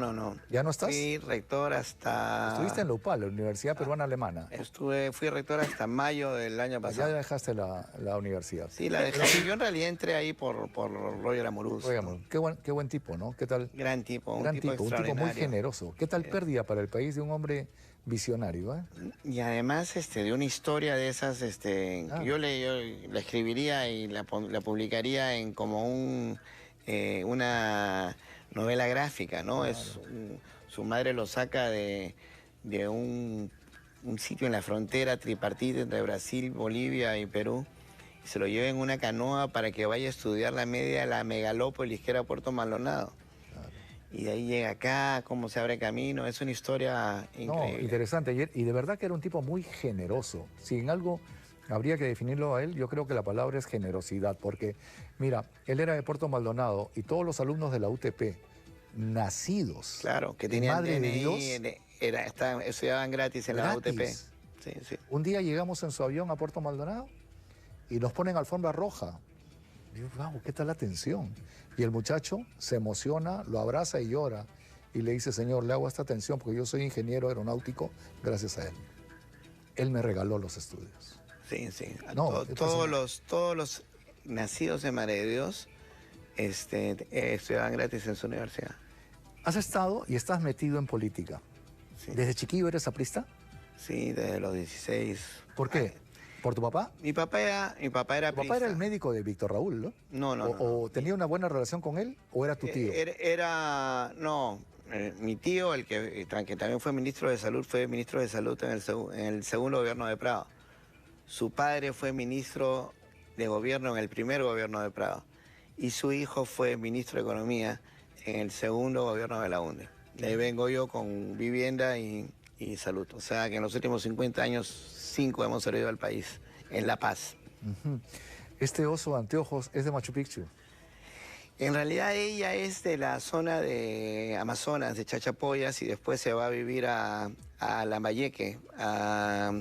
¿Ya no estás? Fui rector hasta... Estuviste en la UPAL, la Universidad Peruana Alemana. Fui rector hasta mayo del año pasado. Ya dejaste la universidad. Sí, la dejé. Yo en realidad entré ahí por Roger Amorús. Qué buen tipo, ¿no? ¿Qué tal? Gran tipo, un Gran tipo tipo, un tipo muy generoso. ¿Qué tal pérdida para el país de un hombre visionario? Y además de una historia de esas, yo la escribiría y la publicaría en como una novela gráfica, ¿no? Claro. Su madre lo saca de un sitio en la frontera tripartita entre Brasil, Bolivia y Perú, y se lo lleva en una canoa para que vaya a estudiar la megalópolis que era Puerto Maldonado. Y de ahí llega acá, cómo se abre camino, es una historia increíble. No, interesante, y de verdad que era un tipo muy generoso. Si en algo habría que definirlo a él, yo creo que la palabra es generosidad, porque, mira, él era de Puerto Maldonado y todos los alumnos de la UTP nacidos. Claro, que tenían Madre de DNI, Dios. estudiaban gratis en la UTP. Gratis. Sí, sí. Un día llegamos en su avión a Puerto Maldonado y nos ponen alfombra roja. Digo, wow, ¿qué tal la atención? Y el muchacho se emociona, lo abraza y llora. Y le dice, señor, le hago esta atención porque yo soy ingeniero aeronáutico gracias a él. Él me regaló los estudios. Sí, sí. No, Todos los nacidos en Madre de Dios estudiaban gratis en su universidad. Has estado y estás metido en política. Sí. ¿Desde chiquillo eres aprista? Sí, desde los 16. ¿Por qué? ¿Por tu papá? Mi papá era Tu papá era aprista. el médico de Víctor Raúl, ¿no? No. ¿O tenía una buena relación con él o era tu tío? Mi tío, el que también fue ministro de Salud, fue ministro de Salud en el segundo gobierno de Prado. Su padre fue ministro de gobierno en el primer gobierno de Prado. Y su hijo fue ministro de Economía en el segundo gobierno de la UNDE. De ahí vengo yo con vivienda y salud. O sea que en los últimos 50 años, 5 hemos servido al país, en La Paz. Ujú. Este oso de anteojos es de Machu Picchu. En realidad ella es de la zona de Amazonas, de Chachapoyas, y después se va a vivir a Lambayeque, a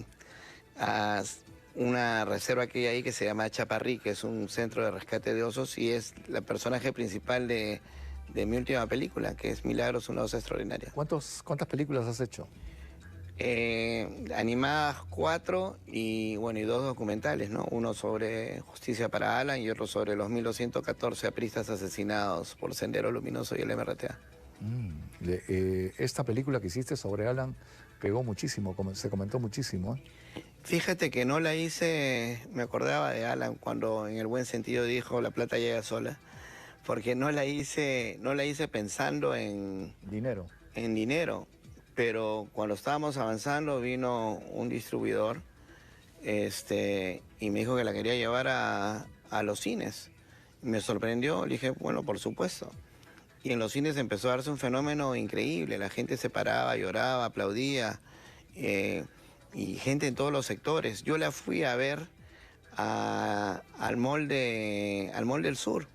una reserva que hay ahí que se llama Chaparrí, que es un centro de rescate de osos, y es la personaje principal de mi última película, que es Milagros, una osa extraordinaria. ¿Cuántas películas has hecho? Animadas 4 y 2 documentales, ¿no? Uno sobre Justicia para Alan y otro sobre los 1214 apristas asesinados por Sendero Luminoso y el MRTA. Esta película que hiciste sobre Alan pegó muchísimo, se comentó muchísimo. Fíjate que no la hice, me acordaba de Alan cuando en el buen sentido dijo la plata llega sola, porque no la hice pensando en Dinero. Pero cuando estábamos avanzando vino un distribuidor y me dijo que la quería llevar a los cines. Me sorprendió, le dije, bueno, por supuesto. Y en los cines empezó a darse un fenómeno increíble, la gente se paraba, lloraba, aplaudía, y gente en todos los sectores. Yo la fui a ver al mall del Sur,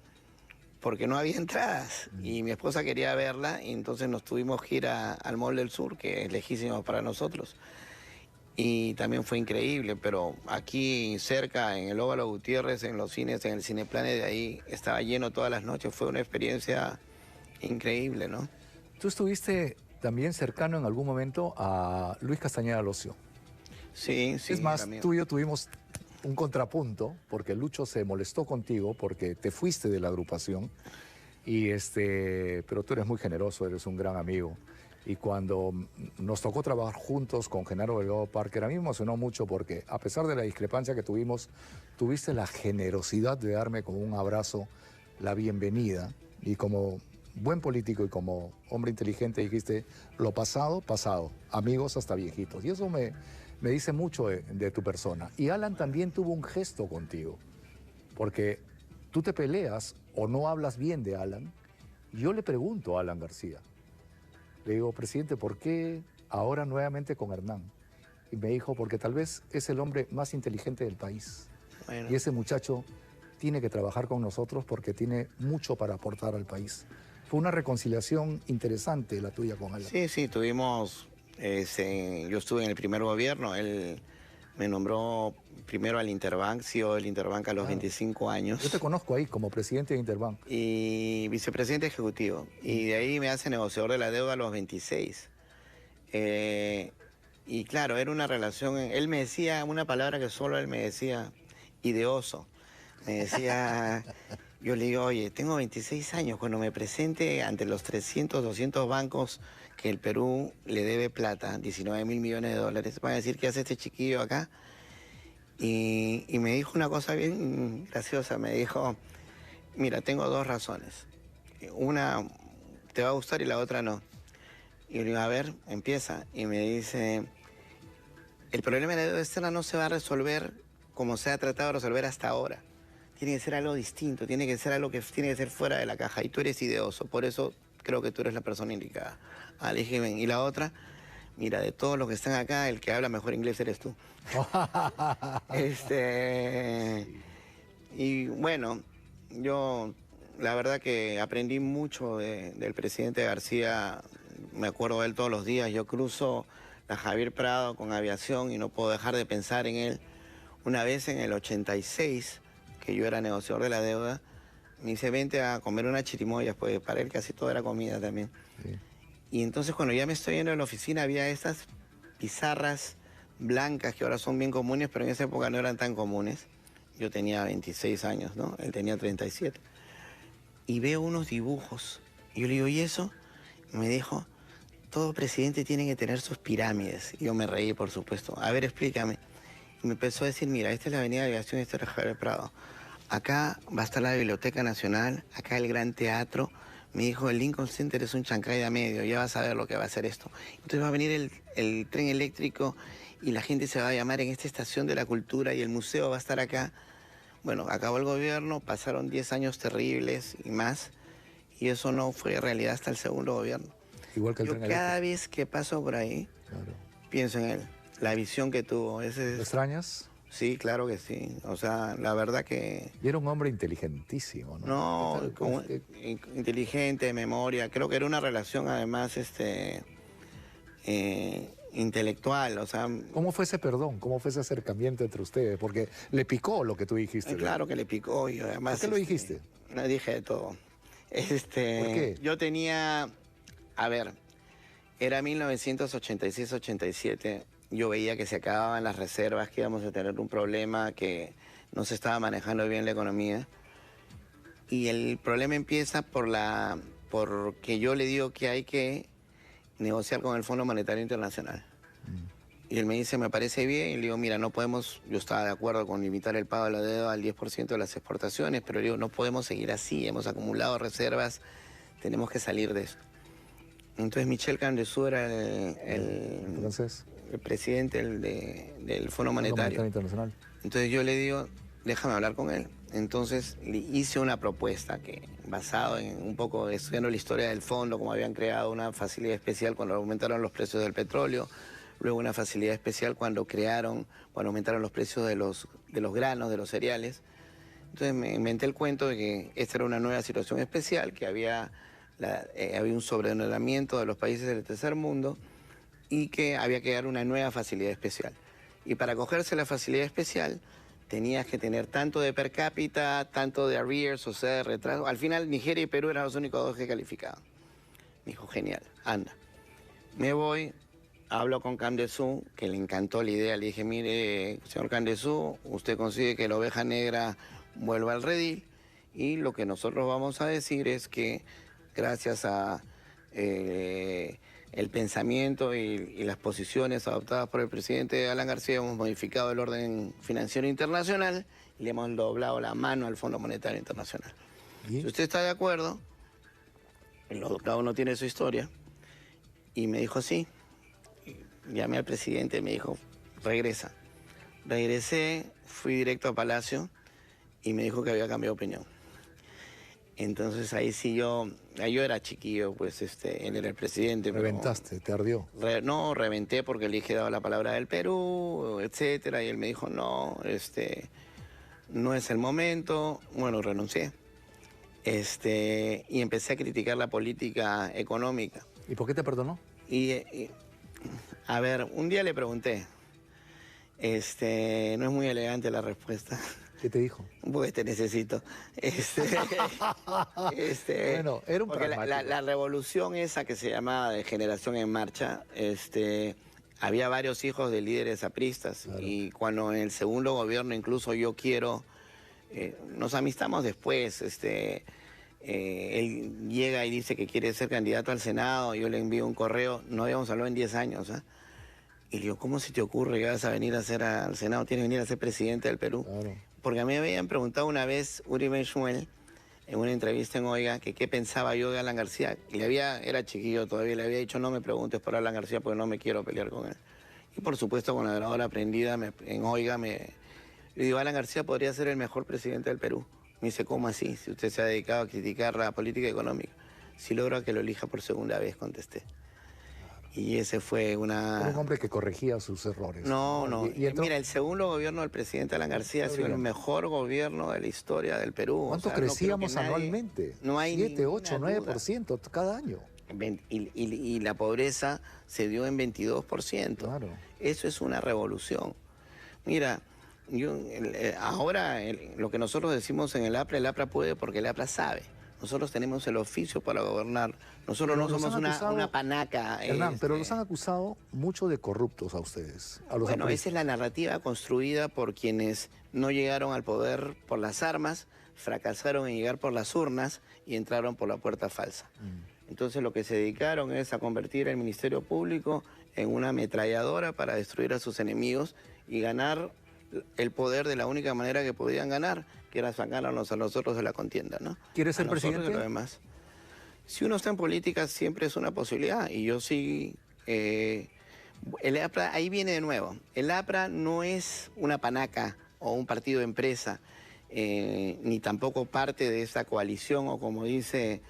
porque no había entradas y mi esposa quería verla y entonces nos tuvimos que ir al Mall del Sur, que es lejísimo para nosotros. Y también fue increíble, pero aquí cerca, en el Óvalo Gutiérrez, en los cines, en el Cineplane de ahí, estaba lleno todas las noches. Fue una experiencia increíble, ¿no? Tú estuviste también cercano en algún momento a Luis Castañeda Locio. Sí. Es más, amigo. tú y yo tuvimos un contrapunto, porque Lucho se molestó contigo porque te fuiste de la agrupación, pero tú eres muy generoso, eres un gran amigo. Y cuando nos tocó trabajar juntos con Genaro Delgado Parker, a mí me emocionó mucho porque a pesar de la discrepancia que tuvimos, tuviste la generosidad de darme como un abrazo, la bienvenida, y como buen político y como hombre inteligente dijiste, lo pasado, pasado, amigos hasta viejitos. Y eso me dice mucho de tu persona. Y Alan también tuvo un gesto contigo, porque tú te peleas o no hablas bien de Alan. Y yo le pregunto a Alan García, le digo, presidente, ¿por qué ahora nuevamente con Hernán? Y me dijo, porque tal vez es el hombre más inteligente del país. Bueno. Y ese muchacho tiene que trabajar con nosotros porque tiene mucho para aportar al país. Fue una reconciliación interesante la tuya con Alan. Sí, tuvimos... yo estuve en el primer gobierno, él me nombró primero al Interbank, CEO del Interbank a los 25 años. Yo te conozco ahí como presidente de Interbank. Y vicepresidente ejecutivo. Y de ahí me hace negociador de la deuda a los 26. Y claro, era una relación, él me decía una palabra que solo él me decía, ideoso. Me decía, yo le digo, oye, tengo 26 años, cuando me presente ante los 300, 200 bancos que el Perú le debe plata, 19.000 millones de dólares, van a decir, ¿qué hace este chiquillo acá? Y me dijo una cosa bien graciosa, me dijo, mira, tengo 2 razones. Una te va a gustar y la otra no. Y yo le digo, a ver, empieza. Y me dice, el problema de la deuda externa no se va a resolver como se ha tratado de resolver hasta ahora. Tiene que ser algo distinto, tiene que ser algo que tiene que ser fuera de la caja. Y tú eres ideoso, por eso creo que tú eres la persona indicada. Le dije, ven. Y la otra, mira, de todos los que están acá, el que habla mejor inglés eres tú. Y bueno, yo la verdad que aprendí mucho del presidente García, me acuerdo de él todos los días. Yo cruzo la Javier Prado con aviación y no puedo dejar de pensar en él. Una vez en el 86, que yo era negociador de la deuda, me dice, vente a comer unas chirimoyas, pues para él casi todo era comida también. Sí. Y entonces cuando ya me estoy yendo de la oficina había estas pizarras blancas que ahora son bien comunes, pero en esa época no eran tan comunes. Yo tenía 26 años, ¿no? Él tenía 37. Y veo unos dibujos. Y yo le digo, ¿y eso? Me dijo, todo presidente tiene que tener sus pirámides. Y yo me reí, por supuesto. A ver, explícame. Y me empezó a decir, mira, esta es la Avenida de Aviación y esta es la Javier Prado. Acá va a estar la Biblioteca Nacional, acá el Gran Teatro. Me dijo, el Lincoln Center es un chancay de a medio, ya vas a ver lo que va a hacer esto. Entonces va a venir el tren eléctrico y la gente se va a llamar en esta estación de la cultura y el museo va a estar acá. Bueno, acabó el gobierno, pasaron 10 años terribles y más, y eso no fue realidad hasta el segundo gobierno. Igual que el Yo tren cada eléctrico. vez que paso por ahí, Claro. pienso en él, la visión que tuvo. ¿Lo extrañas? Sí, claro que sí. O sea, la verdad que... Y era un hombre inteligentísimo, ¿no? No, ¿Qué tal? como inteligente, memoria. Creo que era una relación además intelectual. O sea, ¿Cómo fue ese perdón? ¿Cómo fue ese acercamiento entre ustedes? Porque le picó lo que tú dijiste. claro que le picó. Y además, ¿Por qué lo dijiste? No, dije de todo. ¿Por qué? Yo tenía... A ver, era 1986-87. Yo veía que se acababan las reservas, que íbamos a tener un problema, que no se estaba manejando bien la economía. Y el problema empieza porque yo le digo que hay que negociar con el Fondo Monetario Internacional. Y él me dice, me parece bien. Y le digo, mira, no podemos, yo estaba de acuerdo con limitar el pago de la deuda al 10% de las exportaciones, pero le digo, no podemos seguir así, hemos acumulado reservas, tenemos que salir de esto. Entonces Michel Candesu era Entonces, el presidente del Fondo Monetario. Internacional. Entonces yo le digo, déjame hablar con él. Entonces le hice una propuesta que, basado en un poco estudiando la historia del fondo, como habían creado una facilidad especial cuando aumentaron los precios del petróleo, luego una facilidad especial cuando aumentaron los precios de los granos, de los cereales. Entonces me inventé el cuento de que esta era una nueva situación especial, que había un sobreendeudamiento de los países del tercer mundo y que había que dar una nueva facilidad especial. Y para acogerse a la facilidad especial tenías que tener tanto de per cápita, tanto de arrears, o sea, de retraso. Al final Nigeria y Perú eran los únicos dos que calificaban. Me dijo, genial, anda. Me voy, hablo con Candesu, que le encantó la idea. Le dije, mire, señor Candesu, usted consigue que la oveja negra vuelva al redil y lo que nosotros vamos a decir es que gracias a el pensamiento y las posiciones adoptadas por el presidente Alan García hemos modificado el orden financiero internacional y le hemos doblado la mano al Fondo Monetario Internacional. ¿Y? Si usted está de acuerdo, cada uno tiene su historia, y me dijo sí. Llamé al presidente y me dijo, regresa. Regresé, fui directo a Palacio y me dijo que había cambiado de opinión. Entonces ahí sí yo era chiquillo, pues él era el presidente. pero- Reventaste, te ardió. No, reventé porque le dije, daba la palabra del Perú, etcétera, y él me dijo, no, no es el momento. Bueno, renuncié. Y empecé a criticar la política económica. ¿Y por qué te perdonó? A ver, un día le pregunté, no es muy elegante la respuesta, ¿Qué te dijo? porque te necesito. Bueno, era un porque pragmático. la revolución esa que se llamaba de Generación en Marcha, había varios hijos de líderes apristas, Claro. y cuando en el segundo gobierno incluso yo quiero, nos amistamos después, él llega y dice que quiere ser candidato al Senado, yo le envío un correo, no habíamos hablado en 10 años, ¿ah? Y le digo, ¿cómo se te ocurre que vas a venir a ser al Senado? Tienes que venir a ser presidente del Perú. Claro. Porque a mí me habían preguntado una vez Uri Ben-Shmuel, en una entrevista en Oiga, que qué pensaba yo de Alan García. Y era chiquillo todavía, le había dicho, no me preguntes por Alan García porque no me quiero pelear con él. Y por supuesto, con la grabadora prendida en Oiga, le digo, Alan García podría ser el mejor presidente del Perú. Me dice, ¿cómo así? Si usted se ha dedicado a criticar la política económica. Si logra que lo elija por segunda vez, contesté. Y ese fue Era un una... hombre que corregía sus errores. No, no. Y entonces, Mira, el segundo gobierno del presidente Alan García ha sido el mejor gobierno de la historia del Perú. ¿cuánto O sea, no creo que crecíamos nadie- anualmente? No hay 7, ninguna 8, duda. 9% cada año. Y la pobreza se dio en 22%. Claro. Eso es una revolución. Mira, ahora lo que nosotros decimos en el APRA puede porque el APRA sabe. Nosotros tenemos el oficio para gobernar. Nosotros Pero no los somos han acusado, una panaca. Hernán, pero los han acusado mucho de corruptos a ustedes. A los Bueno, apristas. esa es la narrativa construida por quienes no llegaron al poder por las armas, fracasaron en llegar por las urnas y entraron por la puerta falsa. Entonces lo que se dedicaron es a convertir el Ministerio Público en una ametralladora para destruir a sus enemigos y ganar el poder de la única manera que podían ganar, que era sacarnos a nosotros de la contienda, ¿no? ¿Quieres ser A nosotros y presidente? a los demás. Si uno está en política siempre es una posibilidad y yo sí... el APRA, ahí viene de nuevo, el APRA no es una panaca o un partido de empresa, ni tampoco parte de esta coalición o como dice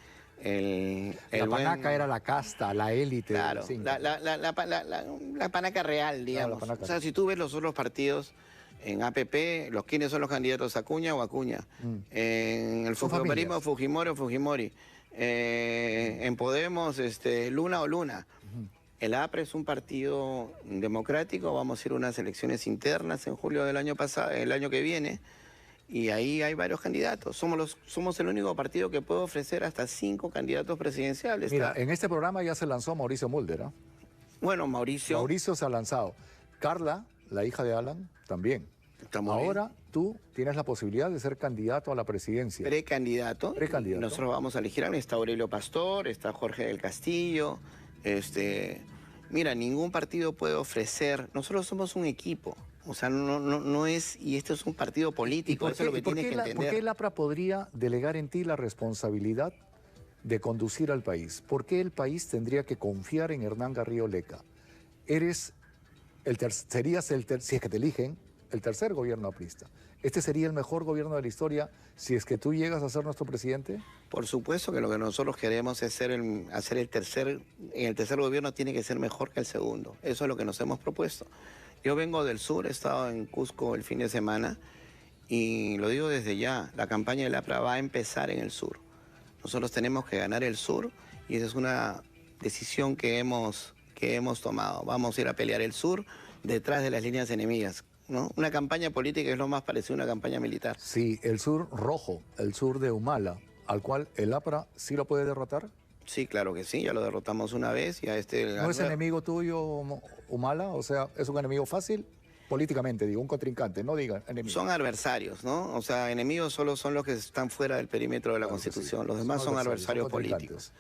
La buen- panaca era la casta, la élite. de Claro, los cinco. la panaca real, digamos. panaca. O sea, si tú ves los otros partidos en APP, ¿quiénes son los candidatos? ¿Acuña o Acuña? En el Son Fujimorismo, familias. Fujimori o Fujimori. En Podemos, Luna o Luna. El APRA es un partido democrático, vamos a ir a unas elecciones internas en julio del año pasado, el año que viene, y ahí hay varios candidatos. Somos el único partido que puede ofrecer hasta 5 candidatos presidenciales. Mira, en este programa ya se lanzó Mauricio Mulder, ¿ah? Bueno, Mauricio Mauricio se ha lanzado. Carla, la hija de Alan, también. está muy bien. Ahora tú tienes la posibilidad de ser candidato a la presidencia. Precandidato. Precandidato. Nosotros vamos a elegir está Aurelio Pastor, está Jorge del Castillo. Mira, ningún partido puede ofrecer. Nosotros somos un equipo. O sea, no es. Y esto es un partido político. Eso es lo que por tienes qué que ¿Por qué entender. el APRA podría delegar en ti la responsabilidad de conducir al país? ¿Por qué el país tendría que confiar en Hernán Garrido Leca? Serías si es que te eligen, el tercer gobierno aprista. ¿Este sería el mejor gobierno de la historia si es que tú llegas a ser nuestro presidente? Por supuesto que lo que nosotros queremos es hacer el tercer gobierno tiene que ser mejor que el segundo. Eso es lo que nos hemos propuesto. Yo vengo del sur, he estado en Cusco el fin de semana y lo digo desde ya, la campaña del APRA va a empezar en el sur. Nosotros tenemos que ganar el sur y esa es una decisión que hemos tomado. Vamos a ir a pelear el sur detrás de las líneas enemigas, ¿no? Una campaña política es lo más parecido a una campaña militar. Sí, el sur rojo, el sur de Humala, al cual el APRA sí lo puede derrotar. Sí, claro que sí, ya lo derrotamos una vez y a ¿No es enemigo tuyo Humala? O sea, ¿es un enemigo fácil? Políticamente, digo, un contrincante, no digan enemigo. Son adversarios, ¿no? O sea, enemigos solo son los que están fuera del perímetro de la Claro que Constitución. sí. Los demás son adversarios son contrincantes. políticos.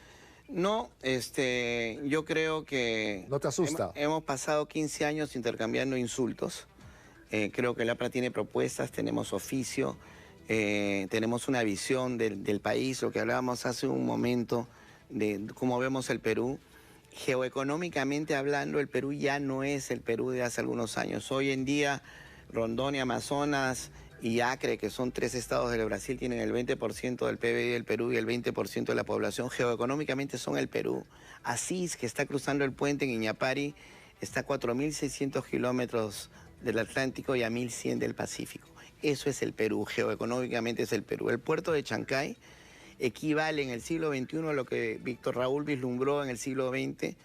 No, yo creo que... ¿No te asusta? Hemos pasado 15 años intercambiando insultos. Creo que el APRA tiene propuestas, tenemos oficio, tenemos una visión del país, lo que hablábamos hace un momento de cómo vemos el Perú. Geoeconómicamente hablando, el Perú ya no es el Perú de hace algunos años. Hoy en día, Rondón y Amazonas y Acre, que son 3 estados del Brasil, tienen el 20% del PBI del Perú y el 20% de la población. Geoeconómicamente son el Perú. Asís, que está cruzando el puente en Iñapari, está a 4.600 kilómetros del Atlántico y a 1.100 del Pacífico. Eso es el Perú, geoeconómicamente es el Perú. El puerto de Chancay equivale en el siglo XXI a lo que Víctor Raúl vislumbró en el siglo XX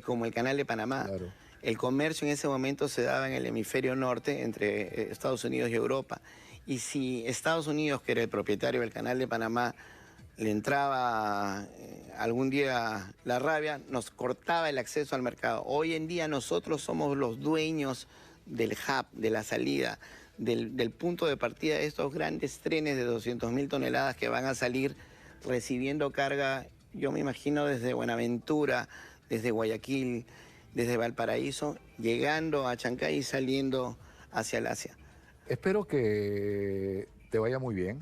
como el Canal de Panamá. Claro. El comercio en ese momento se daba en el hemisferio norte entre Estados Unidos y Europa. Y si Estados Unidos, que era el propietario del Canal de Panamá, le entraba algún día la rabia, nos cortaba el acceso al mercado. Hoy en día nosotros somos los dueños del hub, de la salida, del punto de partida de estos grandes trenes de 200.000 toneladas que van a salir recibiendo carga, yo me imagino desde Buenaventura, desde Guayaquil, desde Valparaíso, llegando a Chancay y saliendo hacia el Asia. Espero que te vaya muy bien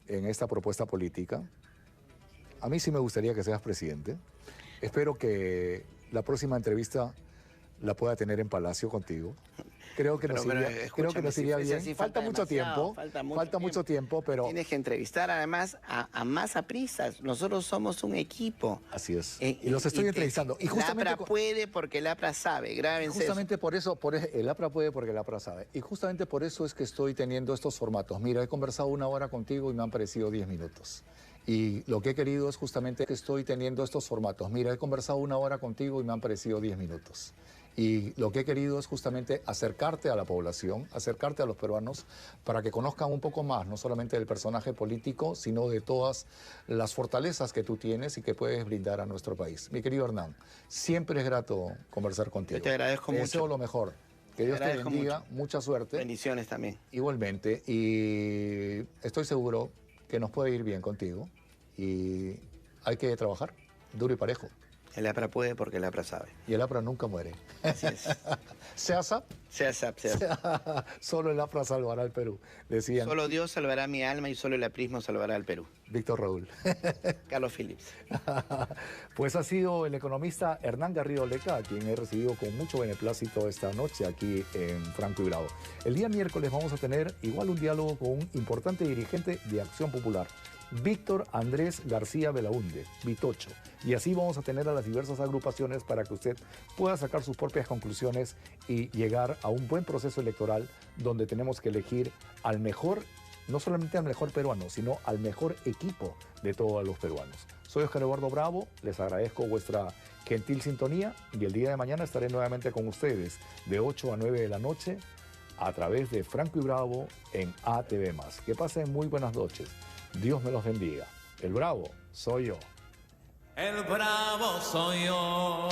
en esta propuesta política. A mí sí me gustaría que seas presidente. Espero que la próxima entrevista la pueda tener en Palacio contigo. Creo que Pero, nos iría, escúchame, creo que nos si iría fuese bien. así, Falta mucho demasiado, tiempo. Falta mucho tiempo, pero Tienes que entrevistar además a más aprisas. Nosotros somos un equipo. así es. Y los estoy entrevistando. Y el justamente APRA puede porque el APRA sabe. Grábense justamente por eso, el APRA puede porque el APRA sabe. Y justamente por eso es que estoy teniendo estos formatos. Mira, he conversado 1 hora contigo y me han parecido 10 minutos. Y lo que he querido es justamente que estoy teniendo estos formatos. Mira, he conversado 1 hora contigo y me han parecido 10 minutos. Y lo que he querido es justamente acercarte a la población, acercarte a los peruanos, para que conozcan un poco más, no solamente del personaje político, sino de todas las fortalezas que tú tienes y que puedes brindar a nuestro país. Mi querido Hernán, siempre es grato conversar contigo. Yo te agradezco mucho. Deseo lo mejor. Que Dios te agradezco bendiga, mucho. mucha suerte. Bendiciones también. Igualmente. Y estoy seguro que nos puede ir bien contigo. Y hay que trabajar duro y parejo. El APRA puede porque el APRA sabe. Y el APRA nunca muere. Así es. Sea SAP, Sea SAP, sea SAP. solo el APRA salvará al Perú, decían Solo Dios salvará mi alma y solo el aprismo salvará al Perú. Víctor Raúl. Carlos Phillips. Pues ha sido el economista Hernán Garrido Leca, a quien he recibido con mucho beneplácito esta noche aquí en Franco y Bravo. El día miércoles vamos a tener igual un diálogo con un importante dirigente de Acción Popular, Víctor Andrés García Belaúnde, Vitocho. Y así vamos a tener a las diversas agrupaciones para que usted pueda sacar sus propias conclusiones y llegar a un buen proceso electoral donde tenemos que elegir al mejor, no solamente al mejor peruano, sino al mejor equipo de todos los peruanos. Soy Oscar Eduardo Bravo, les agradezco vuestra gentil sintonía y el día de mañana estaré nuevamente con ustedes de 8 a 9 de la noche a través de Franco y Bravo en ATV+. Que pasen muy buenas noches. Dios me los bendiga. El Bravo soy yo. El bravo soy yo.